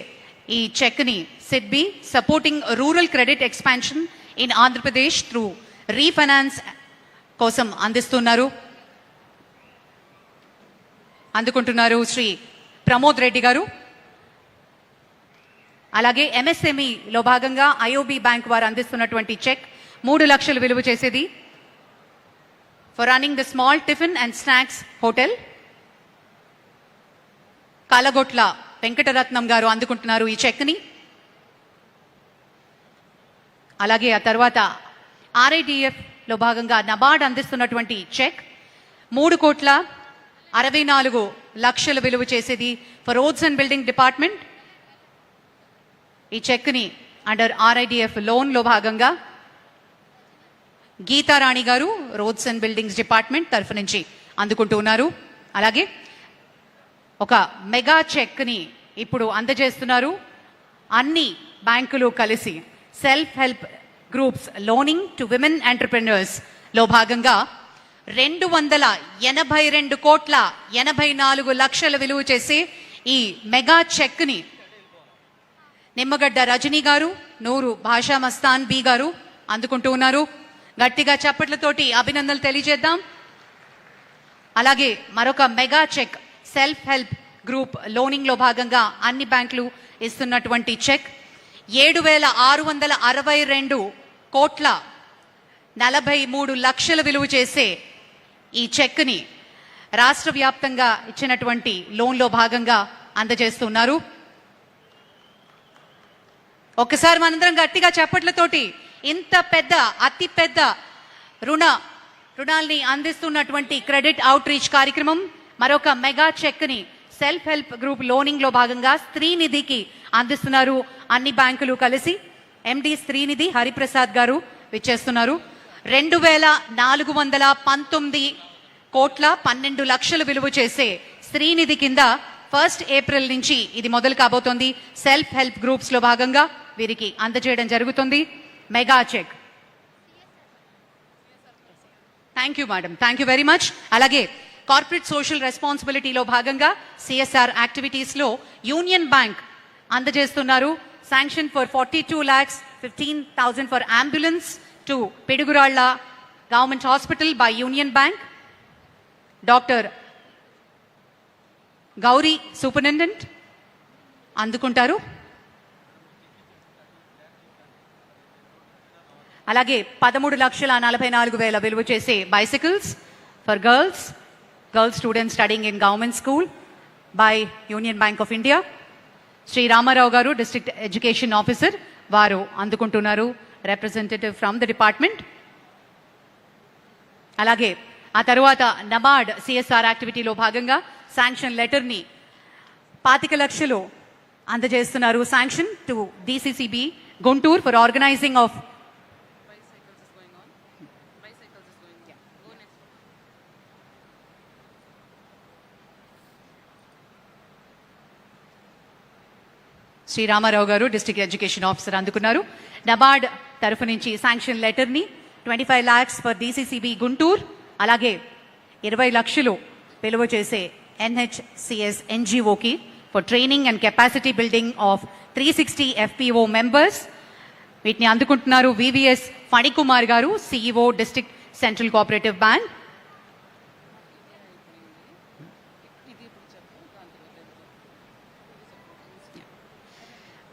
ఈ చెక్ని SIDBI supporting rural credit expansion in Andhra Pradesh through refinance కోసం అందుకుంటున్నారు శ్రీ ప్రమోద్ రెడ్డి గారు. అలాగే ఎంఎస్ఎంఈలో భాగంగా ఐఓబి బ్యాంక్ వారు అందిస్తున్నటువంటి చెక్ 3 లక్షలు విలువ చేసేది for running the small tiffin and snacks hotel. Kalagotla Venkataratnam garu అందుకుంటున్నారు ఈ చెక్ని. అలాగే ఆ తర్వాత ఆర్ఐడిఎఫ్లో భాగంగా నబార్డ్ అందిస్తున్నటువంటి చెక్ 3,64,00,000 విలువ చేసేది for roads and building department. ఈ చెక్ని అండర్ ఆర్ఐడిఎఫ్ లోన్లో భాగంగా గీతారాణి గారు రోడ్స్ అండ్ బిల్డింగ్స్ డిపార్ట్మెంట్ తరఫు నుంచి అందుకుంటూ ఉన్నారు. అలాగే ఒక మెగా చెక్ని ఇప్పుడు అందజేస్తున్నారు అన్ని బ్యాంకులు కలిసి self help groups loaning to women entrepreneurs లో భాగంగా 282,84,00,000 విలువ చేసే ఈ మెగా చెక్ని నిమ్మగడ్డ రజనీ గారు, నూరు భాషా మస్తాన్ బి గారు అందుకుంటూ ఉన్నారు. గట్టిగా చప్పట్లతోటి అభినందనలు తెలియజేద్దాం. అలాగే మరొక mega check self help group loaning లో భాగంగా అన్ని బ్యాంకులు ఇస్తున్నటువంటి చెక్ 7,662,43,00,000 విలువ చేసే ఈ చెక్ని రాష్ట్ర వ్యాప్తంగా ఇచ్చినటువంటి లోన్లో భాగంగా అందజేస్తున్నారు. ఒక్కసారి మనందరం గట్టిగా చప్పట్లతోటి ఇంత పెద్ద అతి పెద్ద రుణాల్ని అందిస్తున్నటువంటి క్రెడిట్ అవుట్ రీచ్ కార్యక్రమం మరొక మెగా చెక్ని సెల్ఫ్ హెల్ప్ గ్రూప్ లోనింగ్ లో భాగంగా స్త్రీనిధికి అందిస్తున్నారు అన్ని బ్యాంకులు కలిసి. ఎండి స్త్రీనిధి హరిప్రసాద్ గారు విచ్చేస్తున్నారు. 2,419,12,00,000 విలువ చేసే స్త్రీనిధి కింద 1 ఏప్రిల్ నుంచి ఇది మొదలు కాబోతోంది. సెల్ఫ్ హెల్ప్ గ్రూప్స్ లో భాగంగా వీరికి అందజేయడం జరుగుతుంది mega check. Thank you madam, thank you very much. అలాగే కార్పొరేట్ సోషల్ రెస్పాన్సిబిలిటీలో భాగంగా సిఎస్ఆర్ యాక్టివిటీస్ లో యూనియన్ బ్యాంక్ అందజేస్తున్నారు sanction for 42,15,000 for ambulance to Piduguralla government hospital by Union Bank. Doctor Gauri superintendent అందుకుంటారు. అలాగే 13,44,000 విలువ చేసే bicycles for girls students studying in government school by Union Bank of India. Shri Ramarao గారు district education officer వారు అందుకుంటున్నారు representative from the department. అలాగే ఆ తరువాత నబార్డ్ సిఎస్ఆర్ యాక్టివిటీలో భాగంగా శాంక్షన్ లెటర్ని 25 లక్షలు అందజేస్తున్నారు. Sanction to DCCB Guntur for organising of Shri Ramarao గారు డిస్ట్రిక్ట్ ఎడ్యుకేషన్ ఆఫీసర్ అందుకున్నారు. నబార్డ్ తరఫు నుంచి శాంక్షన్ లెటర్ని 25 lakhs ఫర్ డిసిసిబి గుంటూరు, అలాగే 20 లక్షలు విలువ చేసే NHCS NGOకి for training and capacity building of 360 FPO members. వీటిని అందుకుంటున్నారు VVS Phanikumar garu, CEO district central cooperative bank.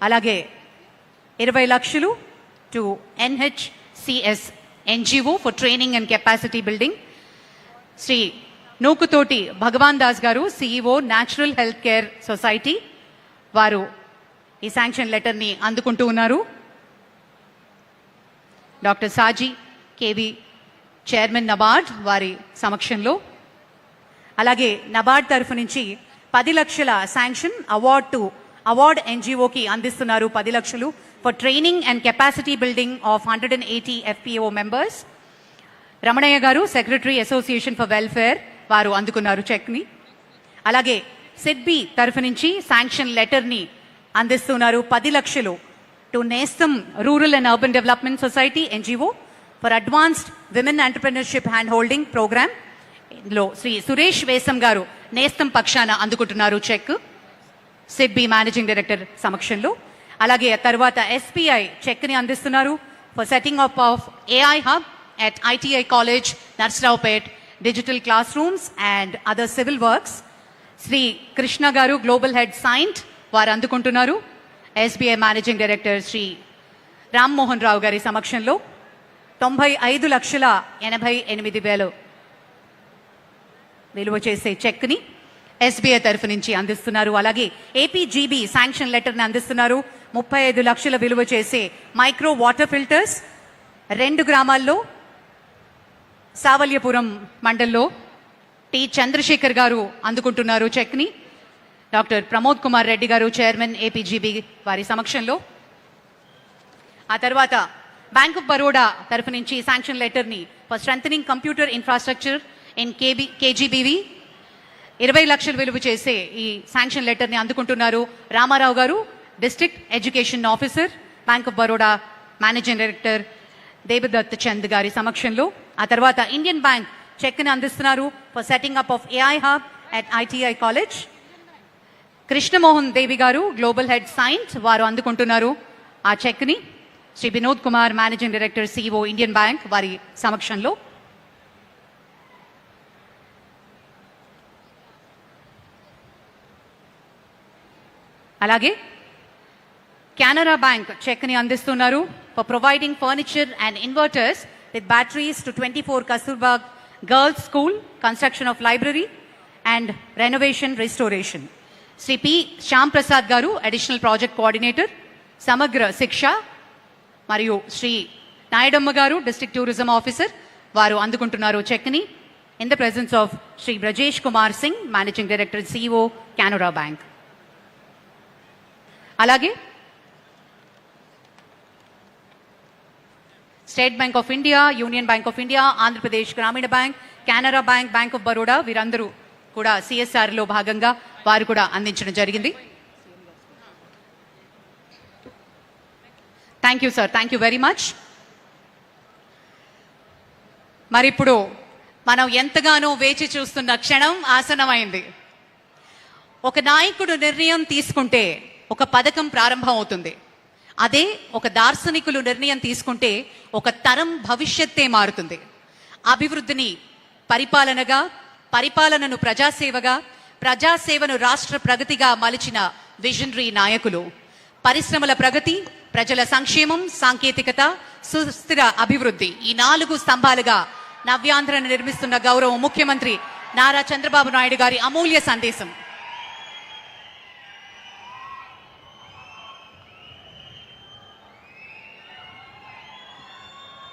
అలాగే 20 లక్షలు to NHCS NGO for training and capacity building. Shri Nukathoti Bhagavan Das garu, CEO natural health care society, వారు ఈ శాంక్షన్ లెటర్ని అందుకుంటూ ఉన్నారు. Doctor Saji K V, chairman NABARD, వారి సమక్షంలో. అలాగే నబార్డ్ తరఫు నుంచి 10 లక్షల శాంక్షన్ అవార్డ్ NGOకి అందిస్తున్నారు 10 లక్షలు for training and capacity building of 180 FPO members. Ramanayya గారు, సెక్రటరీ అసోసియేషన్ ఫర్ వెల్ఫేర్, వారు అందుకున్నారు చెక్ని. అలాగే సిడ్బి తరఫు నుంచి శాంక్షన్ లెటర్ని అందిస్తున్నారు 10 లక్షలు to Nestham rural and urban development society NGO for advanced women entrepreneurship hand holding programme. ఇందులో శ్రీ సురేష్ వేసం గారు నేస్తం పక్షాన అందుకుంటున్నారు చెక్, సిడ్బి మేనేజింగ్ డైరెక్టర్ సమక్షంలో. అలాగే తర్వాత SBI చెక్ని అందిస్తున్నారు for setting up of AI hub at ITI college Narasaraopet, digital class rooms and other civil works. Shri Krishna garu, global head Cyient, వారు అందుకుంటున్నారు. SBI managing director Shri Rammohan Rao గారి సమక్షంలో 95,88,000 విలువ చేసే చెక్ని SBI తరఫు నుంచి అందిస్తున్నారు. అలాగే APGB శాంక్షన్ లెటర్ని అందిస్తున్నారు 35 లక్షల విలువ చేసే మైక్రో వాటర్ ఫిల్టర్స్. 2 గ్రామాల్లో సావల్యపురం మండల్లో టి చంద్రశేఖర్ గారు అందుకుంటున్నారు చెక్ని. డాక్టర్ ప్రమోద్ కుమార్ రెడ్డి గారు, చైర్మన్ APGB, వారి సమక్షంలో. ఆ తర్వాత బ్యాంక్ ఆఫ్ బరోడా తరఫు నుంచి శాంక్షన్ లెటర్ని for strengthening computer infrastructure in KGBV 20 లక్షలు విలువ చేసే ఈ శాంక్షన్ లెటర్ని అందుకుంటున్నారు రామారావు గారు, district education officer, Bank of Baroda managing director Debadatta Chand గారి సమక్షంలో. ఆ తర్వాత ఇండియన్ బ్యాంక్ చెక్ని అందిస్తున్నారు for setting up of AI hub at ITI college. Krishnamohan Devi garu, global head Cyient, వారు అందుకుంటున్నారు ఆ చెక్ని. Shri Vinod Kumar, managing director CEO Indian Bank, వారి సమక్షంలో. అలాగే కెనరా బ్యాంక్ చెక్ని అందిస్తున్నారు for providing furniture and inverters with batteries to 24 Kasturba girls school, construction of library and renovation restoration. Shri P Shyam Prasad గారు, అడిషనల్ ప్రాజెక్ట్ కోఆర్డినేటర్, సమగ్ర శిక్ష, మరియు శ్రీ నాయుడమ్మ గారు, డిస్ట్రిక్ట్ టూరిజం ఆఫీసర్, వారు అందుకుంటున్నారు చెక్ని in the presence of Shri Brajesh Kumar Singh, managing director CEO Canara Bank. అలాగే State Bank of India, Union Bank of India, Andhra Pradesh Grameena Bank, Canara Bank, Bank of Baroda, వీరందరూ కూడా CSRలో భాగంగా వారు కూడా అందించడం జరిగింది. Thank you sir, thank you very much. మరి ఇప్పుడు మనం ఎంతగానో వేచి చూస్తున్న క్షణం ఆసన్నమైంది. ఒక నాయకుడు నిర్ణయం తీసుకుంటే ఒక పథకం ప్రారంభం అవుతుంది. అదే ఒక దార్శనికులు నిర్ణయం తీసుకుంటే ఒక తరం భవిష్యత్తే మారుతుంది. అభివృద్ధిని పరిపాలనగా, పరిపాలనను ప్రజాసేవగా, ప్రజాసేవను రాష్ట్ర ప్రగతిగా మలిచిన విజనరీ నాయకులు. పరిశ్రమల ప్రగతి, ప్రజల సంక్షేమం, సాంకేతికత, సుస్థిర అభివృద్ధి, ఈ 4 స్తంభాలుగా నవ్యాంధ్రను నిర్మిస్తున్న గౌరవ ముఖ్యమంత్రి నారా చంద్రబాబు నాయుడు గారి అమూల్య సందేశం.